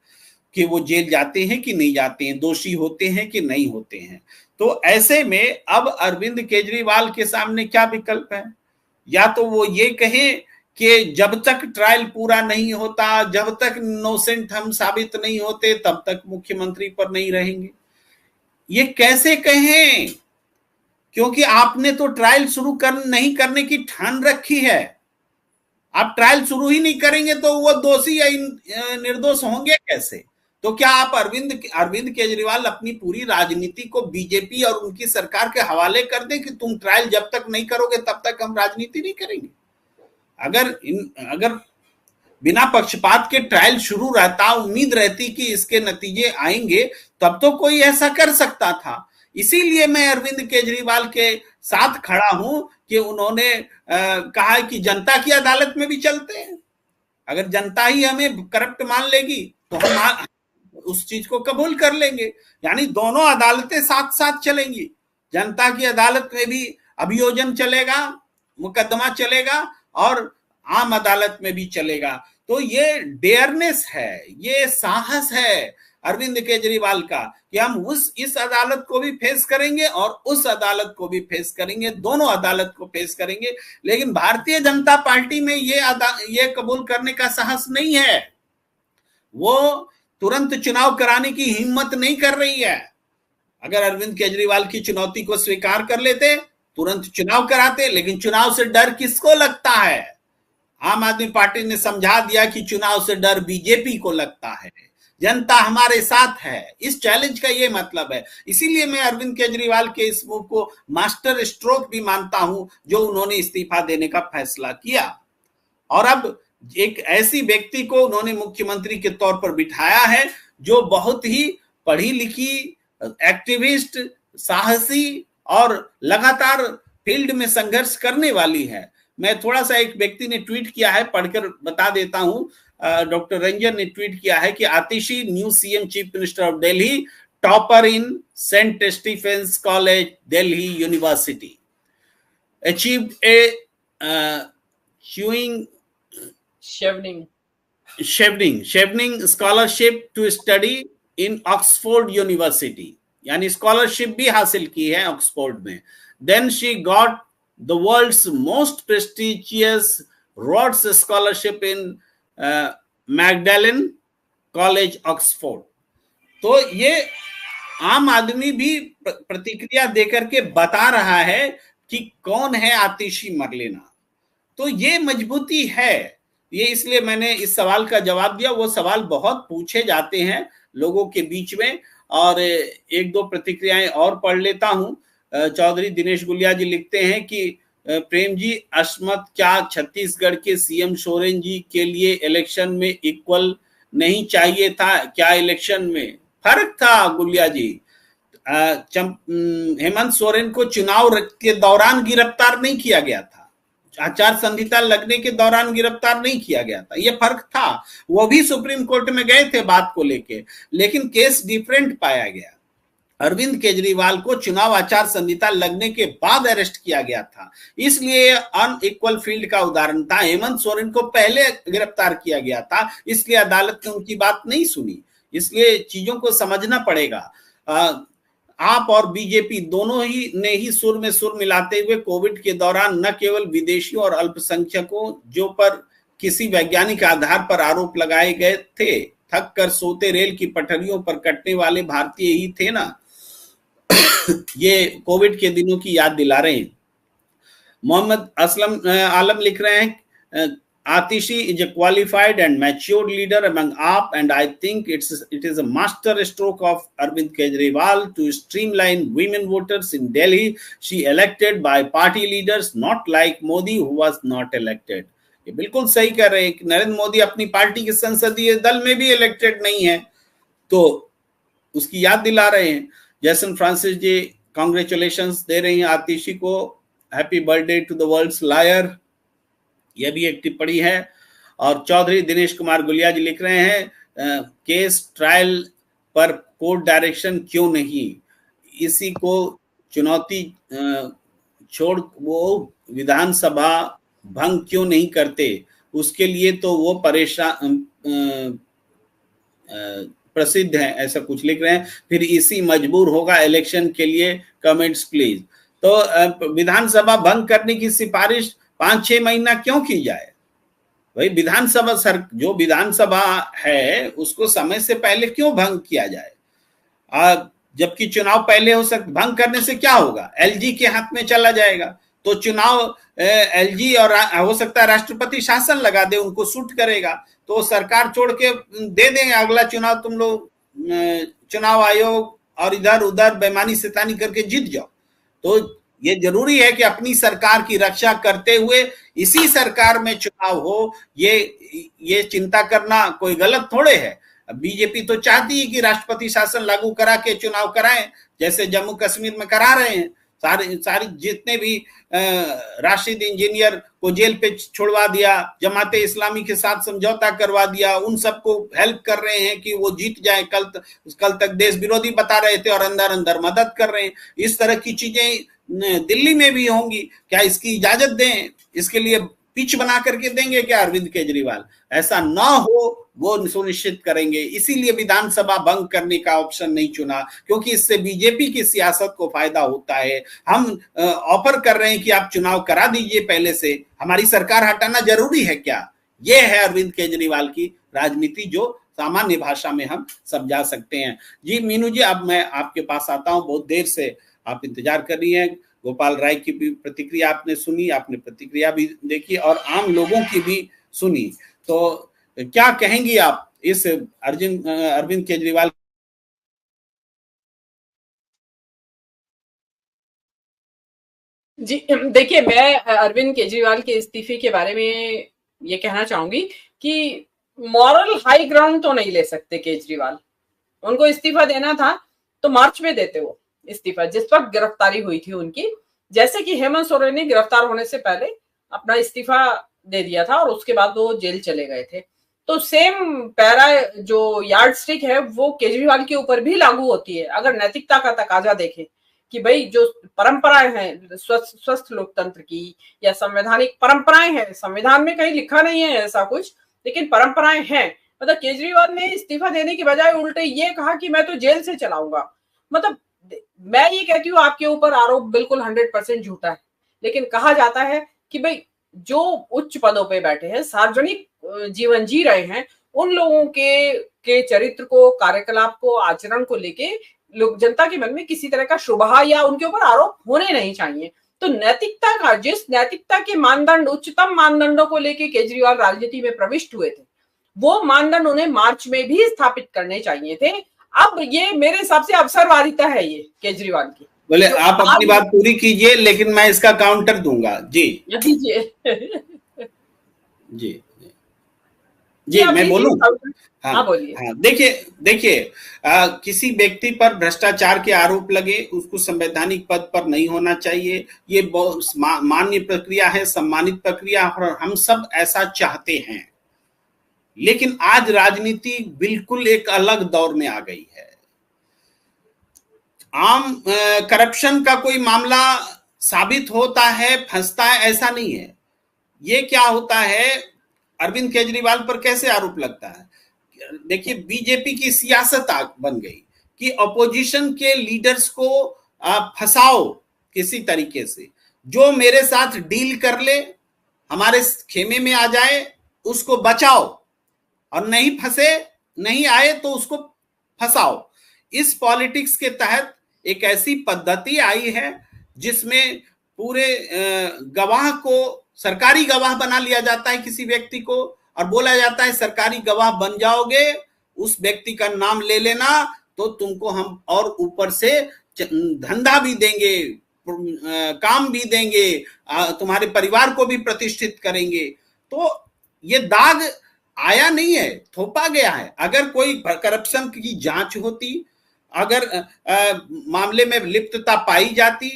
कि वो जेल जाते हैं कि नहीं जाते हैं, दोषी होते हैं कि नहीं होते हैं। तो ऐसे में अब अरविंद केजरीवाल के सामने क्या विकल्प है? या तो वो ये कहें कि जब तक ट्रायल पूरा नहीं होता, जब तक इनोसेंट हम साबित नहीं होते, तब तक मुख्यमंत्री पर नहीं रहेंगे। ये कैसे कहें? क्योंकि आपने तो ट्रायल शुरू नहीं करने की ठान रखी है। आप ट्रायल शुरू ही नहीं करेंगे तो वो दोषी या निर्दोष होंगे कैसे? तो क्या आप अरविंद केजरीवाल अपनी पूरी राजनीति को बीजेपी और उनकी सरकार के हवाले कर दें कि तुम ट्रायल जब तक नहीं करोगे तब तक हम राजनीति नहीं करेंगे? अगर बिना पक्षपात के ट्रायल शुरू रहता, उम्मीद रहती कि इसके नतीजे आएंगे, तब तो कोई ऐसा कर सकता था। इसीलिए मैं अरविंद केजरीवाल के साथ खड़ा हूं कि उन्होंने कहा कि जनता की अदालत में भी चलते हैं। अगर जनता ही हमें करप्ट मान लेगी तो हम उस चीज को कबूल कर लेंगे। यानी दोनों अदालतें साथ साथ चलेंगी। जनता की अदालत में भी अभियोजन चलेगा, मुकदमा चलेगा और आम अदालत में भी चलेगा। तो ये डेयरनेस है, ये साहस है अरविंद केजरीवाल का कि हम इस अदालत को भी फेस करेंगे और उस अदालत को भी फेस करेंगे, दोनों अदालत को फेस करेंगे। लेकिन भारतीय जनता पार्टी में ये कबूल करने का साहस नहीं है। वो तुरंत चुनाव कराने की हिम्मत नहीं कर रही है। अगर अरविंद केजरीवाल की चुनौती को स्वीकार कर लेते, तुरंत चुनाव कराते, लेकिन चुनाव से डर किसको लगता है? आम आदमी पार्टी ने समझा दिया कि चुनाव से डर बीजेपी को लगता है, जनता हमारे साथ है। इस चैलेंज का ये मतलब है। इसीलिए मैं अरविंद केजरीवाल के इस मूव को मास्टर स्ट्रोक भी मानता हूं जो उन्होंने इस्तीफा देने का फैसला किया। और अब एक ऐसी व्यक्ति को उन्होंने मुख्यमंत्री के तौर पर बिठाया है जो बहुत ही पढ़ी लिखी, एक्टिविस्ट, साहसी और लगातार फील्ड में संघर्ष करने वाली है। मैं थोड़ा सा, एक व्यक्ति ने ट्वीट किया है, पढ़कर बता देता हूं। डॉक्टर रंजन ने ट्वीट किया है कि Atishi, new CM chief minister of Delhi, topper in saint Stephen's college, Delhi university, achieved a Chevening scholarship to study in Oxford university, यानी स्कॉलरशिप भी हासिल की है ऑक्सफोर्ड में। Then she got the world's most prestigious Rhodes scholarship in Magdalen college Oxford. तो ये आम आदमी भी प्रतिक्रिया देकर के बता रहा है कि कौन है आतिशी मरलेना। तो ये मजबूती है। ये इसलिए मैंने इस सवाल का जवाब दिया। वो सवाल बहुत पूछे जाते हैं लोगों के बीच में, और एक दो प्रतिक्रियाएं और पढ़ लेता हूं। चौधरी दिनेश गुलिया जी लिखते हैं कि प्रेम जी, अस्मत क्या छत्तीसगढ़ के सीएम सोरेन जी के लिए इलेक्शन में इक्वल नहीं चाहिए था? क्या इलेक्शन में फर्क था गुलिया जी? हेमंत सोरेन को चुनाव के दौरान गिरफ्तार नहीं किया गया था, आचार संहिता लगने के दौरान गिरफ्तार नहीं किया गया था, ये फर्क था। वो भी सुप्रीम कोर्ट में गए थे बात को लेके, लेकिन केस डिफरेंट पाया गया। अरविंद केजरीवाल को चुनाव आचार संहिता लगने के बाद अरेस्ट किया गया था, इसलिए अनइक्वल फील्ड का उदाहरण था। हेमंत सोरेन को पहले गिरफ्तार किया गया था, इसलिए अदालत ने उनकी बात नहीं सुनी। इसलिए चीजों को समझना पड़ेगा। आप और बीजेपी दोनों ही ने ही सुर में सुर मिलाते हुए कोविड के दौरान न केवल विदेशियों और अल्पसंख्यकों जो पर किसी वैज्ञानिक आधार पर आरोप लगाए गए थे, थक कर सोते रेल की पटरियों पर कटने वाले भारतीय ही थे ना। ये कोविड के दिनों की याद दिला रहे हैं। मोहम्मद असलम आलम लिख रहे हैं, Atishi is a qualified and matured leader among AAP, and I think it is a master stroke of Arvind Kejriwal to streamline women voters in Delhi. She elected by party leaders, not like Modi who was not elected. ये बिल्कुल सही कर रहे हैं। नरेंद्र मोदी अपनी party के संसदीय दल में भी इलेक्टेड नहीं है, तो उसकी याद दिला रहे हैं। जैसन फ्रांसिस जी कांग्रेचुलेशंस दे रही हैं आतिशी को, happy birthday to the world's liar, यह भी एक टिप्पणी है। और चौधरी दिनेश कुमार गुलिया जी लिख रहे हैं केस ट्रायल पर कोर्ट डायरेक्शन क्यों नहीं, इसी को चुनौती छोड़ वो विधानसभा भंग क्यों नहीं करते, उसके लिए तो वो परेशान प्रसिद्ध है, ऐसा कुछ लिख रहे हैं। फिर इसी मजबूर होगा इलेक्शन के लिए, कमेंट्स प्लीज। तो विधानसभा भंग करने की सिफारिश 5-6 महीना क्यों की जाए भाई? विधानसभा जो विधानसभा है उसको समय से पहले क्यों भंग किया जाए? जबकि चुनाव पहले हो सकता, भंग करने से क्या होगा? एलजी के हाथ में चला जाएगा, तो चुनाव एलजी और हो सकता है राष्ट्रपति शासन लगा दे, उनको सूट करेगा, तो सरकार छोड़ के दे देंगे अगला चुनाव, तुम लोग चुनाव आयोग और इधर उधर बेईमानी शैतानी करके जीत जाओ। तो ये जरूरी है कि अपनी सरकार की रक्षा करते हुए इसी सरकार में चुनाव हो, ये चिंता करना कोई गलत थोड़े है। बीजेपी तो चाहती है कि राष्ट्रपति शासन लागू करा के चुनाव कराएं, जैसे जम्मू कश्मीर में करा रहे हैं। सारी जितने भी राशिद इंजीनियर को जेल पे छोड़वा दिया, जमाते इस्लामी के साथ समझौता करवा दिया, उन सबको हेल्प कर रहे हैं कि वो जीत जाए। कल तक देश विरोधी बता रहे थे और अंदर अंदर मदद कर रहे हैं। इस तरह की चीजें दिल्ली में भी होंगी, क्या इसकी इजाजत दें? इसके लिए पिच बना करके देंगे क्या अरविंद केजरीवाल? ऐसा ना हो वो सुनिश्चित करेंगे, इसीलिए विधानसभा भंग करने का ऑप्शन नहीं चुना, क्योंकि इससे बीजेपी की सियासत को फायदा होता है। हम ऑफर कर रहे हैं कि आप चुनाव करा दीजिए पहले से, हमारी सरकार हटाना जरूरी है क्या? ये है अरविंद केजरीवाल की राजनीति, जो सामान्य भाषा में हम समझा सकते हैं। जी मीनू जी, अब मैं आपके पास आता हूं, बहुत देर से आप इंतजार कर रही हैं। गोपाल राय की भी प्रतिक्रिया आपने सुनी, आपने प्रतिक्रिया भी देखी और आम लोगों की भी सुनी, तो क्या कहेंगी आप इस अरविंद केजरीवाल? जी देखिए, मैं अरविंद केजरीवाल के इस्तीफे के बारे में ये कहना चाहूंगी कि मॉरल हाई ग्राउंड तो नहीं ले सकते केजरीवाल। उनको इस्तीफा देना था तो मार्च में देते वो इस्तीफा, जिस वक्त गिरफ्तारी हुई थी उनकी। जैसे कि हेमंत सोरेन ने गिरफ्तार होने से पहले अपना इस्तीफा दे दिया था और उसके बाद वो जेल चले गए थे, तो सेम पैरा जो यार्ड स्टिक है वो केजरीवाल के ऊपर भी लागू होती है। अगर नैतिकता का तकाजा देखें कि भाई जो परंपराएं हैं स्वस्थ लोकतंत्र की या संवैधानिक परंपराएं हैं, संविधान में कहीं लिखा नहीं है ऐसा कुछ, लेकिन परंपराएं हैं। मतलब केजरीवाल ने इस्तीफा देने की बजाय उल्टे ये कहा कि मैं तो जेल से चलाऊंगा। मतलब मैं ये कहती हूँ आपके ऊपर आरोप बिल्कुल 100% झूठा है, लेकिन कहा जाता है कि भाई जो उच्च पदों पे बैठे हैं, सार्वजनिक जीवन जी रहे हैं, उन लोगों के चरित्र को, कार्यकलाप को, आचरण को लेके लोग, जनता के मन में किसी तरह का शुभा या उनके ऊपर आरोप होने नहीं चाहिए। तो नैतिकता का, जिस नैतिकता के मानदंड, उच्चतम मानदंडों को लेके केजरीवाल राजनीति में प्रविष्ट हुए थे, वो मानदंड उन्हें मार्च में भी स्थापित करने चाहिए थे। अब ये मेरे हिसाब से अवसरवादिता है ये केजरीवाल की। बोले तो आप अपनी बात पूरी कीजिए, लेकिन मैं इसका काउंटर दूंगा। जी दीजिए। जी जी मैं बोलूं? हाँ बोलिए। हाँ, देखिए किसी व्यक्ति पर भ्रष्टाचार के आरोप लगे, उसको संवैधानिक पद पर नहीं होना चाहिए। ये बहुत मान्य प्रक्रिया है, सम्मानित प्रक्रिया, और हम सब ऐसा चाहते हैं। लेकिन आज राजनीति बिल्कुल एक अलग दौर में आ गई है। आम करप्शन का कोई मामला साबित होता है, फंसता है, ऐसा नहीं है। ये क्या होता है, अरविंद केजरीवाल पर कैसे आरोप लगता है? देखिए, बीजेपी की सियासत बन गई कि अपोजिशन के लीडर्स को फंसाओ किसी तरीके से, जो मेरे साथ डील कर ले, हमारे खेमे में आ जाए, उसको बचाओ, और नहीं फंसे, नहीं आए तो उसको फंसाओ। इस पॉलिटिक्स के तहत एक ऐसी पद्धति आई है जिसमें पूरे गवाह को सरकारी गवाह बना लिया जाता है किसी व्यक्ति को, और बोला जाता है सरकारी गवाह बन जाओगे, उस व्यक्ति का नाम ले लेना तो तुमको हम और ऊपर से धंधा भी देंगे, काम भी देंगे, तुम्हारे परिवार को भी प्रतिष्ठित करेंगे। तो ये दाग आया नहीं है, थोपा गया है। अगर कोई करप्शन की जांच होती, अगर मामले में लिप्तता पाई जाती,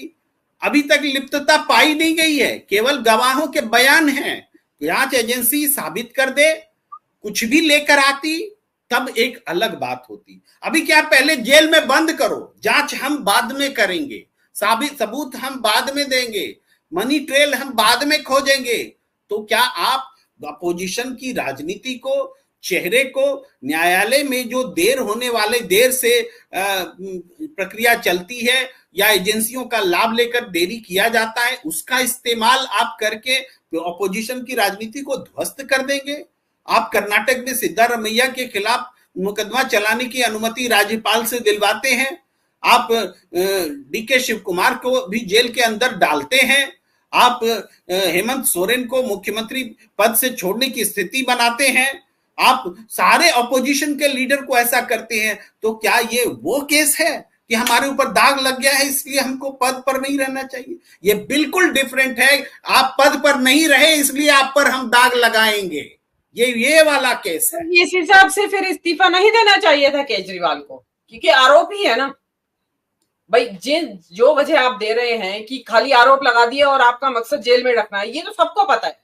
अभी तक लिप्तता पाई नहीं गई है, केवल गवाहों के बयान हैं। जांच एजेंसी साबित कर दे, कुछ भी लेकर आती, तब एक अलग बात होती। अभी क्या, पहले जेल में बंद करो, जांच हम बाद में करेंगे, साबित सबूत हम बाद में देंगे, मनी ट्रेल हम बाद में खोजेंगे। तो क्या आप अपोजिशन की राजनीति को, चेहरे को, न्यायालय में जो देर होने वाले, देर से प्रक्रिया चलती है या एजेंसियों का लाभ लेकर देरी किया जाता है, उसका इस्तेमाल आप करके अपोजिशन की राजनीति को ध्वस्त कर देंगे? आप कर्नाटक में सिद्धारमैया के खिलाफ मुकदमा चलाने की अनुमति राज्यपाल से दिलवाते हैं, आप डीके शिव कुमार को भी जेल के अंदर डालते हैं, आप हेमंत सोरेन को मुख्यमंत्री पद से छोड़ने की स्थिति बनाते हैं, आप सारे अपोजिशन के लीडर को ऐसा करते हैं। तो क्या ये वो केस है कि हमारे ऊपर दाग लग गया है इसलिए हमको पद पर नहीं रहना चाहिए? ये बिल्कुल डिफरेंट है, आप पद पर नहीं रहे इसलिए आप पर हम दाग लगाएंगे, ये वाला केस है। इस हिसाब से फिर इस्तीफा नहीं देना चाहिए था केजरीवाल को, क्योंकि आरोपी है ना भाई। जो वजह आप दे रहे हैं कि खाली आरोप लगा दिया और आपका मकसद जेल में रखना है, ये तो सबको पता है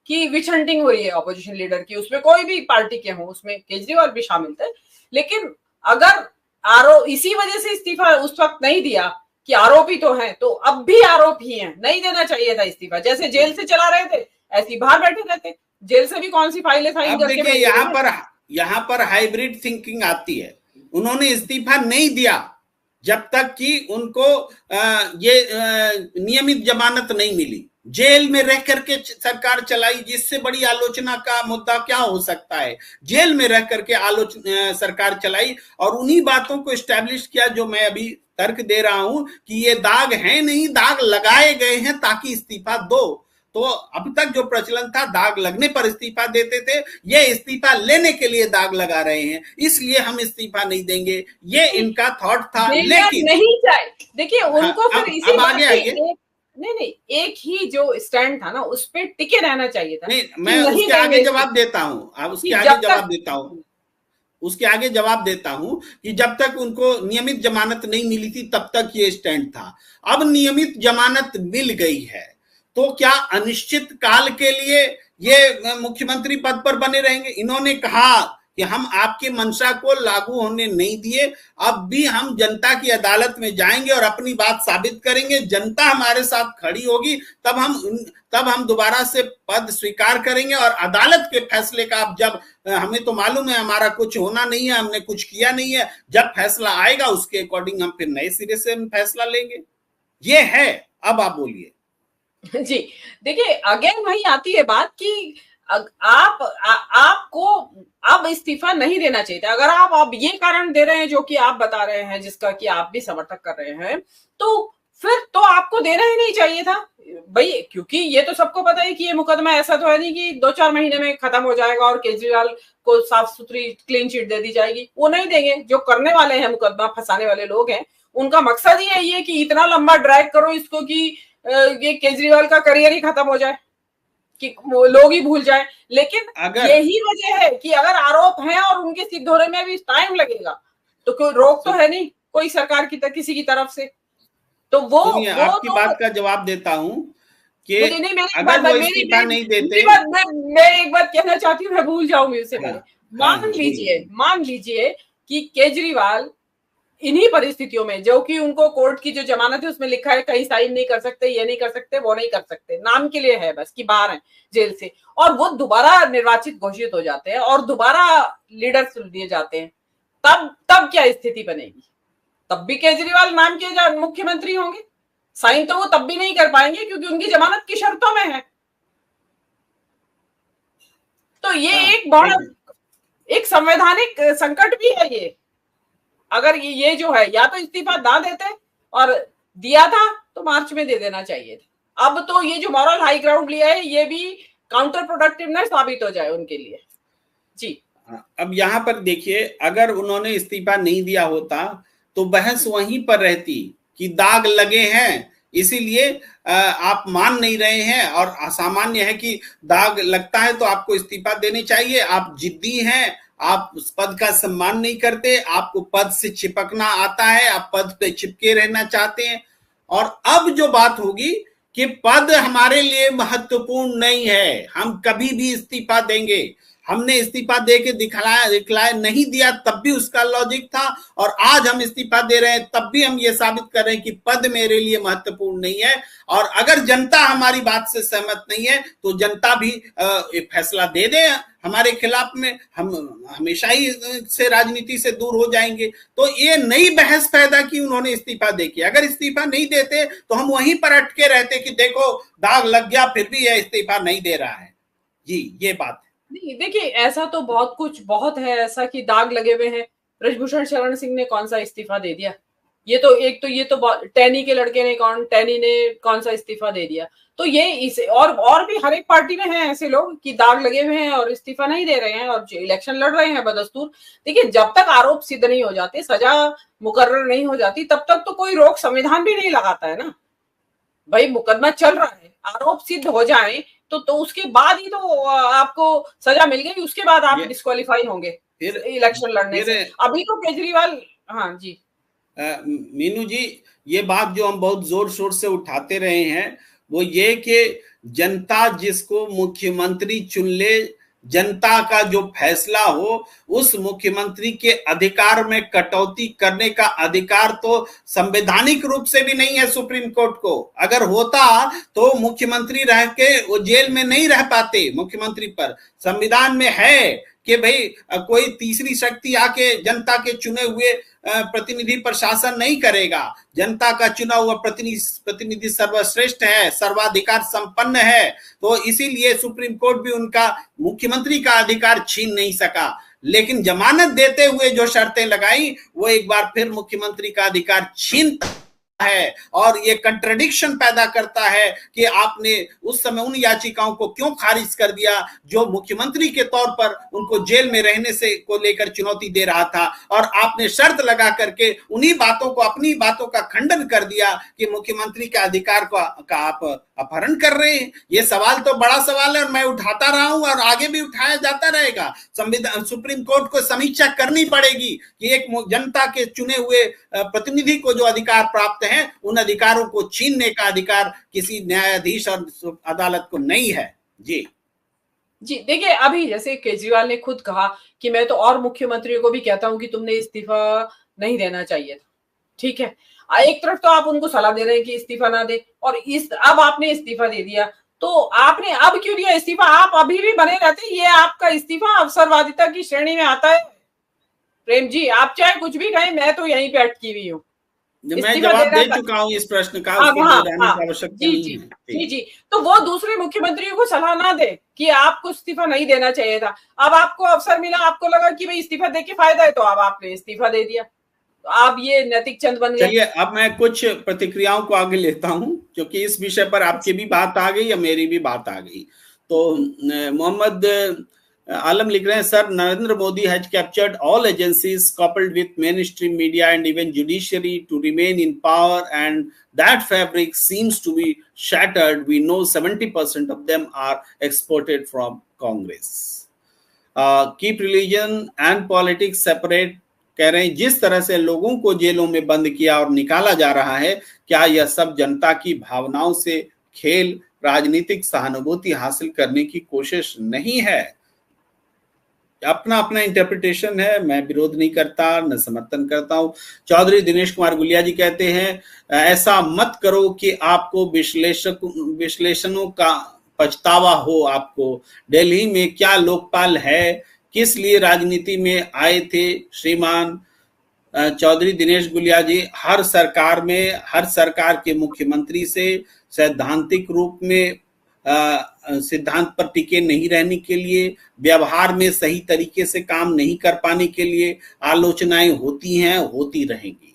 कि विच हंटिंग हो रही है ऑपोजिशन लीडर की, उसमें कोई भी पार्टी के हो, उसमें केजरीवाल भी शामिल थे। लेकिन अगर इसी वजह से इस्तीफा उस वक्त नहीं दिया कि आरोपी तो हैं, तो अब भी आरोपी हैं, नहीं देना चाहिए था इस्तीफा। जैसे जेल से चला रहे थे ऐसे ही बाहर बैठे रहते, जेल से भी कौन सी फाइलें साइन करके। देखिए यहाँ पर हाइब्रिड थिंकिंग आती है। उन्होंने इस्तीफा नहीं दिया जब तक कि उनको नियमित जमानत नहीं मिली, जेल में रह करके सरकार चलाई, जिससे बड़ी आलोचना का मुद्दा क्या हो सकता है। जेल में रह करके सरकार चलाई और उन्हीं बातों को एस्टैब्लिश किया जो मैं अभी तर्क दे रहा हूं कि ये दाग है नहीं, दाग लगाए गए हैं ताकि इस्तीफा दो। तो अब तक जो प्रचलन था, दाग लगने पर इस्तीफा देते थे, ये इस्तीफा लेने के लिए दाग लगा रहे हैं, इसलिए हम इस्तीफा नहीं देंगे, ये इनका थॉट था। लेकिन नहीं चाहिए, देखिए उनको फिर इसी आगे आइए। नहीं, एक ही जो स्टैंड था ना, उस पे टिके रहना चाहिए था। नहीं, मैं उसके आगे जवाब देता हूँ, अब उसके आगे जवाब देता हूँ कि जब तक उनको नियमित जमानत नहीं मिली थी तब तक ये स्टैंड था। अब नियमित जमानत मिल गई है, तो क्या अनिश्चित काल के लिए ये मुख्यमंत्री पद पर बने रहेंगे? इन्होंने कहा कि हम आपकी मंशा को लागू होने नहीं दिए, अब भी हम जनता की अदालत में जाएंगे और अपनी बात साबित करेंगे, जनता हमारे साथ खड़ी होगी, तब हम दोबारा से पद स्वीकार करेंगे और अदालत के फैसले का, अब जब हमें तो मालूम है हमारा कुछ होना नहीं है, हमने कुछ किया नहीं है, जब फैसला आएगा उसके अकॉर्डिंग हम फिर नए सिरे से फैसला लेंगे। ये है। अब आप बोलिए। जी देखिए, अगेन वही आती है बात कि आपको अब इस्तीफा नहीं देना चाहिए था। अगर आप अब ये कारण दे रहे हैं जो कि आप बता रहे हैं, जिसका कि आप भी समर्थक कर रहे हैं, तो फिर तो आपको देना ही नहीं चाहिए था भाई, क्योंकि ये तो सबको पता है कि ये मुकदमा ऐसा तो है नहीं कि 2-4 महीने में खत्म हो जाएगा और केजरीवाल को साफ सुथरी क्लीन चिट दे दी जाएगी। वो नहीं देंगे। जो करने वाले हैं मुकदमा, फंसाने वाले लोग हैं, उनका मकसद ही यही है कि इतना लंबा ड्रैग करो इसको कि ये केजरीवाल का करियर ही खत्म हो जाए, कि लोग ही भूल जाए। लेकिन यही वजह है कि अगर आरोप हैं और उनके सिद्ध होने में भी टाइम लगेगा, तो कोई रोक तो है नहीं कोई सरकार की किसी की तरफ से। तो वो आपकी बात का जवाब देता हूं कि अगर वो इस्तीफा नहीं देते, मैं एक बात कहना चाहती हूँ, मैं भूल जाऊंगी उससे पहले। मान लीजिए कि केजरीवाल इन्हीं परिस्थितियों में, जो कि उनको कोर्ट की जो जमानत है उसमें लिखा है कहीं साइन नहीं कर सकते, ये नहीं कर सकते, वो नहीं कर सकते, नाम के लिए है बस कि बाहर है जेल से, और वो दोबारा निर्वाचित घोषित हो जाते हैं और दोबारा लीडर दिए जाते हैं, तब क्या स्थिति बनेगी? तब भी केजरीवाल नाम के मुख्यमंत्री होंगे। साइन तो वो तब भी नहीं कर पाएंगे क्योंकि उनकी जमानत की शर्तों में है। तो ये एक बड़ा एक संवैधानिक संकट भी है। ये अगर ये जो है, या तो इस्तीफा ना देते, और दिया था तो मार्च में दे देना चाहिए था। अब तो ये जो मॉरल हाई ग्राउंड लिया है, ये भी काउंटर प्रोडक्टिवनेस साबित हो जाए उनके लिए। जी अब यहाँ पर देखिए, अगर उन्होंने इस्तीफा नहीं दिया होता तो बहस वहीं पर रहती कि दाग लगे हैं इसीलिए आप मान नहीं रहे हैं और असामान्य है कि दाग लगता है तो आपको इस्तीफा देनी चाहिए। आप जिद्दी हैं, आप उस पद का सम्मान नहीं करते, आपको पद से चिपकना आता है, आप पद पे चिपके रहना चाहते हैं। और अब जो बात होगी कि पद हमारे लिए महत्वपूर्ण नहीं है, हम कभी भी इस्तीफा देंगे। हमने इस्तीफा दे के दिखलाया नहीं दिया तब भी उसका लॉजिक था, और आज हम इस्तीफा दे रहे हैं तब भी हम ये साबित कर रहे हैं कि पद मेरे लिए महत्वपूर्ण नहीं है। और अगर जनता हमारी बात से सहमत नहीं है तो जनता भी एक फैसला दे दे हमारे खिलाफ में, हम हमेशा ही से राजनीति से दूर हो जाएंगे। तो ये नई बहस पैदा की उन्होंने इस्तीफा दे के। अगर इस्तीफा नहीं देते तो हम वहीं पर अटके रहते कि देखो दाग लग गया फिर भी यह इस्तीफा नहीं दे रहा है। जी, ये बात है। नहीं, देखिए ऐसा तो बहुत है ऐसा कि दाग लगे हुए हैं। ब्रजभूषण शरण सिंह ने कौन सा इस्तीफा दे दिया? ये तो टैनी के लड़के ने टैनी ने कौन सा इस्तीफा दे दिया? तो ये इसे और भी हर एक पार्टी में है ऐसे लोग कि दाग लगे हुए हैं और इस्तीफा नहीं दे रहे हैं और इलेक्शन लड़ रहे हैं बदस्तूर। देखिए जब तक आरोप सिद्ध नहीं हो जाते, सजा मुकर्रर नहीं हो जाती, तब तक तो कोई रोक संविधान भी नहीं लगाता है ना भाई। मुकदमा चल रहा है, आरोप सिद्ध हो जाए तो उसके बाद ही तो आपको सजा मिल गई, उसके बाद आप डिस्क्वालीफाई होंगे इलेक्शन लड़ने से। अभी तो केजरीवाल, हाँ जी मीनू जी, ये बात जो हम बहुत जोर शोर से उठाते रहे हैं वो ये कि जनता जिसको मुख्यमंत्री चुन ले, जनता का जो फैसला हो, उस मुख्यमंत्री के अधिकार में कटौती करने का अधिकार तो संवैधानिक रूप से भी नहीं है सुप्रीम कोर्ट को। अगर होता तो मुख्यमंत्री रह के वो जेल में नहीं रह पाते। मुख्यमंत्री पर संविधान में है कि भाई कोई तीसरी शक्ति आके जनता के चुने हुए प्रतिनिधि पर शासन नहीं करेगा। जनता का चुना हुआ प्रतिनिधि सर्वश्रेष्ठ है, सर्वाधिकार संपन्न है। तो इसीलिए सुप्रीम कोर्ट भी उनका मुख्यमंत्री का अधिकार छीन नहीं सका। लेकिन जमानत देते हुए जो शर्तें लगाई वो एक बार फिर मुख्यमंत्री का अधिकार छीनता है, और ये कंट्रडिक्शन पैदा करता है कि आपने उस समय उन याचिकाओं को क्यों खारिज कर दिया जो मुख्यमंत्री के तौर पर उनको जेल में रहने से को लेकर चुनौती दे रहा था, और आपने शर्त लगा करके उन्हीं बातों को, अपनी बातों का खंडन कर दिया कि मुख्यमंत्री के अधिकार का आप अपहरण कर रहे हैं। ये सवाल तो बड़ा सवाल है और मैं उठाता रहा हूं और आगे भी उठाया जाता रहेगा। संविधान सुप्रीम कोर्ट को समीक्षा करनी पड़ेगी कि एक जनता के चुने हुए प्रतिनिधि को जो अधिकार प्राप्त है, उन अधिकारों को छीनने का अधिकार किसी न्यायाधीश और अदालत को नहीं है। जी देखिए अभी जैसे केजरीवाल ने खुद कहा कि मैं तो और मुख्यमंत्रियों को भी कहता हूं कि तुमने इस्तीफा नहीं देना चाहिए था। ठीक है, एक तरफ तो आप उनको सलाह दे रहे हैं कि इस्तीफा ना दे, और अब आपने इस्तीफा दे दिया, तो आपने अब क्यों दिया इस्तीफा? आप अभी भी बने रहते। ये आपका इस्तीफा अवसरवादिता की श्रेणी में आता है। प्रेम जी, आप चाहे कुछ भी कहें, मैं तो यहीं पे अटकी हुई हूँ। मैं जवाब दे चुका हूं इस प्रश्न का, आवश्यकता नहीं है। जी, तो वो दूसरे मुख्यमंत्रियों को सलाह ना दे कि आपको इस्तीफा नहीं देना चाहिए था। अब आपको अवसर मिला, आपको लगा कि भाई इस्तीफा दे के फायदा है, तो अब आपने इस्तीफा दे दिया, तो आप ये नैतिक चंद बन गए। चलिए अब मैं कुछ प्रतिक्रियाओं को आगे लेता हूं, क्योंकि इस विषय पर आपकी भी बात आ गई या मेरी भी बात आ गई। तो मोहम्मद आलम लिख रहे हैं, sir, Narendra Modi has captured all agencies coupled with mainstream media and even judiciary to remain in power, and that fabric seems to be shattered. We know 70% of them are exported from Congress. Keep religion and politics separate, कह रहे हैं। जिस तरह से लोगों को जेलों में बंद किया और निकाला जा रहा है, क्या यह सब जनता की भावनाओं से खेल राजनीतिक सहानुभूति हासिल करने की कोशिश नहीं है? अपना अपना इंटरप्रिटेशन है, मैं विरोध नहीं करता न समर्थन करता हूं। चौधरी दिनेश कुमार गुलिया जी कहते हैं, ऐसा मत करो कि आपको विश्लेषणों का पछतावा हो। आपको दिल्ली में क्या लोकपाल है, किस लिए राजनीति में आए थे श्रीमान चौधरी दिनेश गुलिया जी? हर सरकार में, हर सरकार के मुख्यमंत्री से सैद्धांतिक रूप में सिद्धांत पर टिके नहीं रहने के लिए, व्यवहार में सही तरीके से काम नहीं कर पाने के लिए आलोचनाएं होती हैं, होती रहेंगी।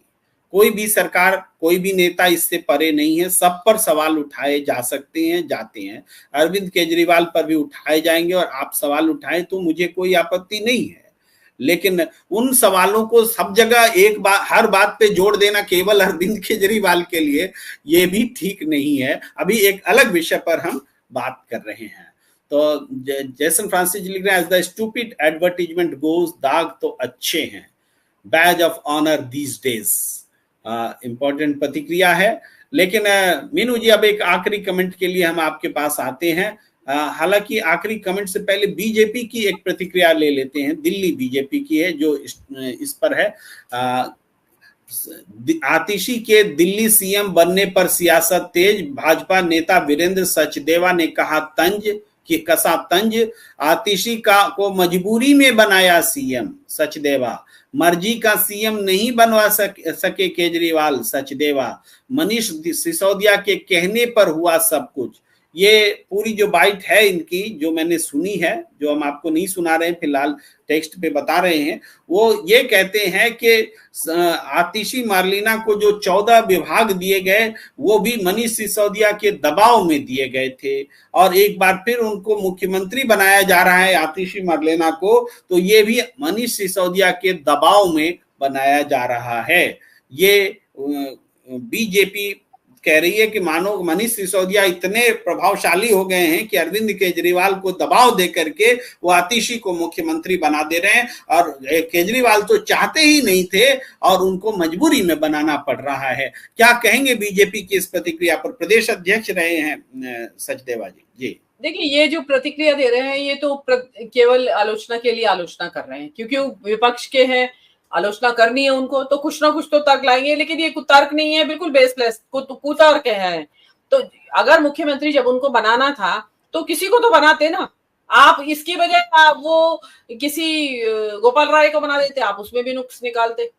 कोई भी सरकार, कोई भी नेता इससे परे नहीं है। सब पर सवाल उठाए जा सकते हैं, जाते हैं। अरविंद केजरीवाल पर भी उठाए जाएंगे और आप सवाल उठाएं तो मुझे कोई आपत्ति नहीं है। लेकिन उन सवालों को सब जगह एक बात, हर बात पे जोड़ देना केवल अरविंद केजरीवाल के लिए, ये भी ठीक नहीं है। अभी एक अलग विषय पर हम बात कर रहे हैं। तो जैसन फ्रांसिस लिख रहे हैं, as the stupid advertisement goes, दाग तो अच्छे हैं, badge of honour these days. Important प्रतिक्रिया है। लेकिन मीनू जी, अब एक आखिरी कमेंट के लिए हम आपके पास आते हैं। हालांकि आखिरी कमेंट से पहले बीजेपी की एक प्रतिक्रिया ले लेते हैं। दिल्ली बीजेपी की है जो इस पर है। आतिशी के दिल्ली सीएम बनने पर सियासत तेज, भाजपा नेता वीरेंद्र सचदेवा ने कहा तंज कि कसा तंज, आतिशी को मजबूरी में बनाया सीएम सचदेवा, मर्जी का सीएम नहीं बनवा सके केजरीवाल सचदेवा, मनीष सिसोदिया के कहने पर हुआ सब कुछ। ये पूरी जो बाइट है इनकी, जो मैंने सुनी है, जो हम आपको नहीं सुना रहे हैं, फिलहाल टेक्स्ट पे बता रहे हैं, वो ये कहते हैं कि आतिशी मार्लिना को जो 14 विभाग दिए गए वो भी मनीष सिसोदिया के दबाव में दिए गए थे, और एक बार फिर उनको मुख्यमंत्री बनाया जा रहा है आतिशी मार्लिना को, तो ये भी मनीष सिसोदिया के दबाव में बनाया जा रहा है। ये बीजेपी कह रही है कि मानो मनीष सिसोदिया इतने प्रभावशाली हो गए हैं कि अरविंद केजरीवाल को दबाव दे करके वो आतिशी को मुख्यमंत्री बना दे रहे हैं, और केजरीवाल तो चाहते ही नहीं थे और उनको मजबूरी में बनाना पड़ रहा है। क्या कहेंगे बीजेपी की इस प्रतिक्रिया पर? प्रदेश अध्यक्ष रहे हैं सचदेवा जी। जी देखिए, ये जो प्रतिक्रिया दे रहे हैं ये तो केवल आलोचना के लिए आलोचना कर रहे हैं, क्योंकि विपक्ष के हैं, आलोचना करनी है उनको तो कुछ ना कुछ तो तर्क लाएंगे, लेकिन ये तर्क नहीं है, बिल्कुल बेसलेस कुतर्क है। तो अगर मुख्यमंत्री जब उनको बनाना था तो किसी को तो बनाते ना। आप इसकी बजाय आप वो किसी गोपाल राय को बना देते, आप उसमें भी नुक्स निकालते।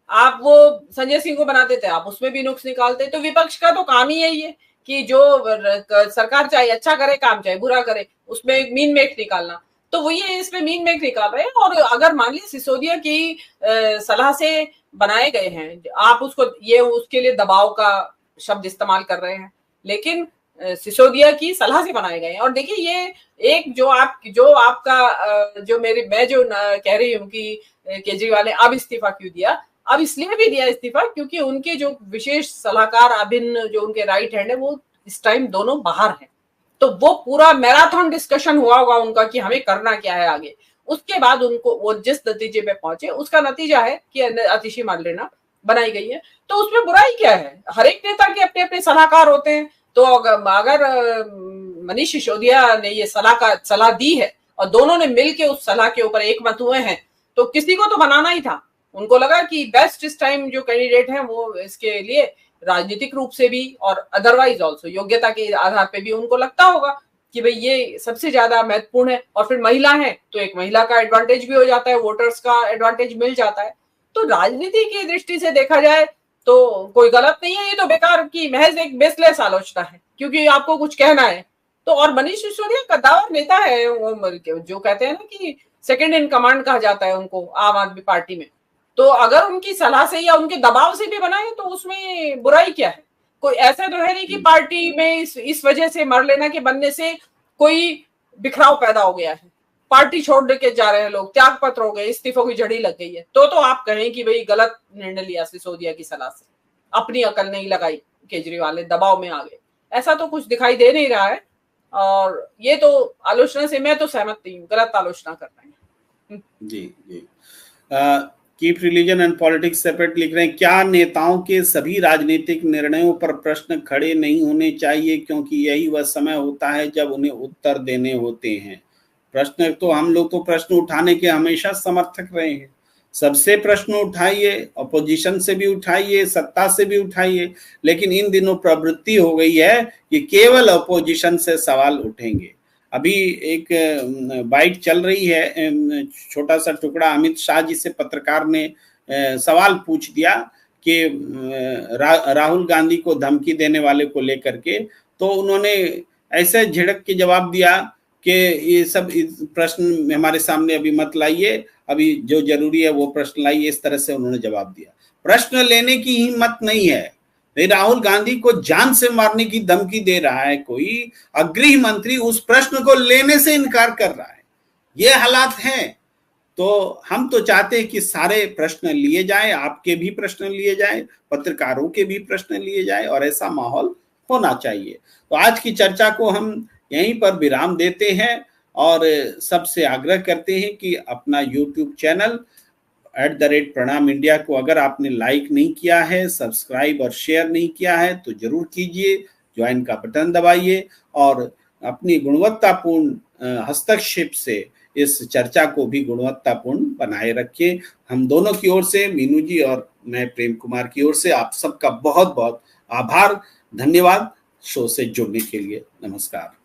आप वो संजय सिंह को बना देते, आप उसमें भी नुक्स निकालते। तो विपक्ष का तो काम ही है ये कि जो सरकार चाहे अच्छा करे काम, चाहे बुरा करे, उसमें मीन मेख निकालना। तो वो ये इसमें मीन मेख निकाल रहे हैं। और अगर मान लीजिए सिसोदिया की सलाह से बनाए गए हैं, आप उसको ये उसके लिए दबाव का शब्द इस्तेमाल कर रहे हैं, लेकिन सिसोदिया की सलाह से बनाए गए हैं। और देखिए, ये एक जो आपका जो मैं जो कह रही हूँ कि केजरीवाल ने अब इस्तीफा क्यों दिया, अब इसलिए भी दिया इस्तीफा क्योंकि उनके जो विशेष सलाहकार अभिन्न जो उनके राइट हैंड है वो इस टाइम दोनों बाहर हैं। तो वो पूरा मैराथन डिस्कशन हुआ होगा उनका कि हमें करना क्या है आगे। उसके बाद उनको वो जिस नतीजे पे पहुंचे उसका नतीजा है कि आतिशी मार्लिना बनाई गई है। तो उसमें बुराई क्या है? हर एक नेता के अपने अपने सलाहकार होते हैं। तो अगर मनीष सिसोदिया ने ये सलाह दी है और दोनों ने मिलकर उस सलाह के ऊपर एकमत हुए हैं, तो किसी को तो बनाना ही था। उनको लगा कि बेस्ट इस टाइम जो कैंडिडेट है वो इसके लिए राजनीतिक रूप से भी और अदरवाइज ऑल्सो योग्यता के आधार पे भी उनको लगता होगा कि भाई ये सबसे ज्यादा महत्वपूर्ण है। और फिर महिला है तो एक महिला का एडवांटेज भी हो जाता है, वोटर्स का एडवांटेज मिल जाता है। तो राजनीति की दृष्टि से देखा जाए तो कोई गलत नहीं है। ये तो बेकार की महज एक बेसलेस आलोचना है क्योंकि आपको कुछ कहना है। तो और मनीष सिसोदिया कद्दावर नेता है, वो जो कहते हैं ना कि सेकंड इन कमांड कहा जाता है उनको आम आदमी पार्टी में। तो अगर उनकी सलाह से या उनके दबाव से भी बनाए तो उसमें बुराई क्या है? कोई ऐसा तो है नहीं कि पार्टी में इस वजह से मार्लिना के बनने से कोई बिखराव पैदा हो गया है, पार्टी छोड़ के जा रहे हैं लोग, त्याग पत्र हो गए, इस्तीफों की झड़ी लग गई है। तो आप कहें कि भाई गलत निर्णय लिया सिसोदिया की सलाह से, अपनी अकल नहीं लगाई, केजरीवाल ने दबाव में आ गए, ऐसा तो कुछ दिखाई दे नहीं रहा है। और ये तो आलोचना से मैं तो सहमत नहीं हूँ, गलत आलोचना कर रहे हैं। जी keep religion and politics separate लिख रहे हैं, क्या नेताओं के सभी राजनीतिक निर्णयों पर प्रश्न खड़े नहीं होने चाहिए, क्योंकि यही वह समय होता है जब उन्हें उत्तर देने होते हैं। प्रश्न तो हम लोग तो प्रश्न उठाने के हमेशा समर्थक रहे हैं, सबसे प्रश्न उठाइए, अपोजिशन से भी उठाइए, सत्ता से भी उठाइए, लेकिन इन दिनों प्रवृत्ति हो गई है कि केवल अपोजिशन से सवाल उठेंगे। अभी एक बाइट चल रही है, छोटा सा टुकड़ा, अमित शाह जी से पत्रकार ने सवाल पूछ दिया कि राहुल गांधी को धमकी देने वाले को लेकर के, तो उन्होंने ऐसे झिड़क के जवाब दिया कि ये सब प्रश्न हमारे सामने अभी मत लाइए, अभी जो जरूरी है वो प्रश्न लाइए, इस तरह से उन्होंने जवाब दिया। प्रश्न लेने की हिम्मत नहीं है। राहुल गांधी को जान से मारने की धमकी दे रहा है कोई, गृह मंत्री उस प्रश्न को लेने से इनकार कर रहा है। ये हालात हैं। तो हम तो चाहते हैं कि सारे प्रश्न लिए जाएं, आपके भी प्रश्न लिए जाएं, पत्रकारों के भी प्रश्न लिए जाएं, और ऐसा माहौल होना चाहिए। तो आज की चर्चा को हम यहीं पर विराम देते हैं और सबसे आग्रह करते हैं कि अपना YouTube चैनल @प्रणाम इंडिया को अगर आपने लाइक नहीं किया है, सब्सक्राइब और शेयर नहीं किया है तो जरूर कीजिए, ज्वाइन का बटन दबाइए और अपनी गुणवत्तापूर्ण हस्तक्षेप से इस चर्चा को भी गुणवत्तापूर्ण बनाए रखिए। हम दोनों की ओर से, मीनू जी और मैं प्रेम कुमार की ओर से आप सबका बहुत बहुत आभार, धन्यवाद शो से जुड़ने के लिए। नमस्कार।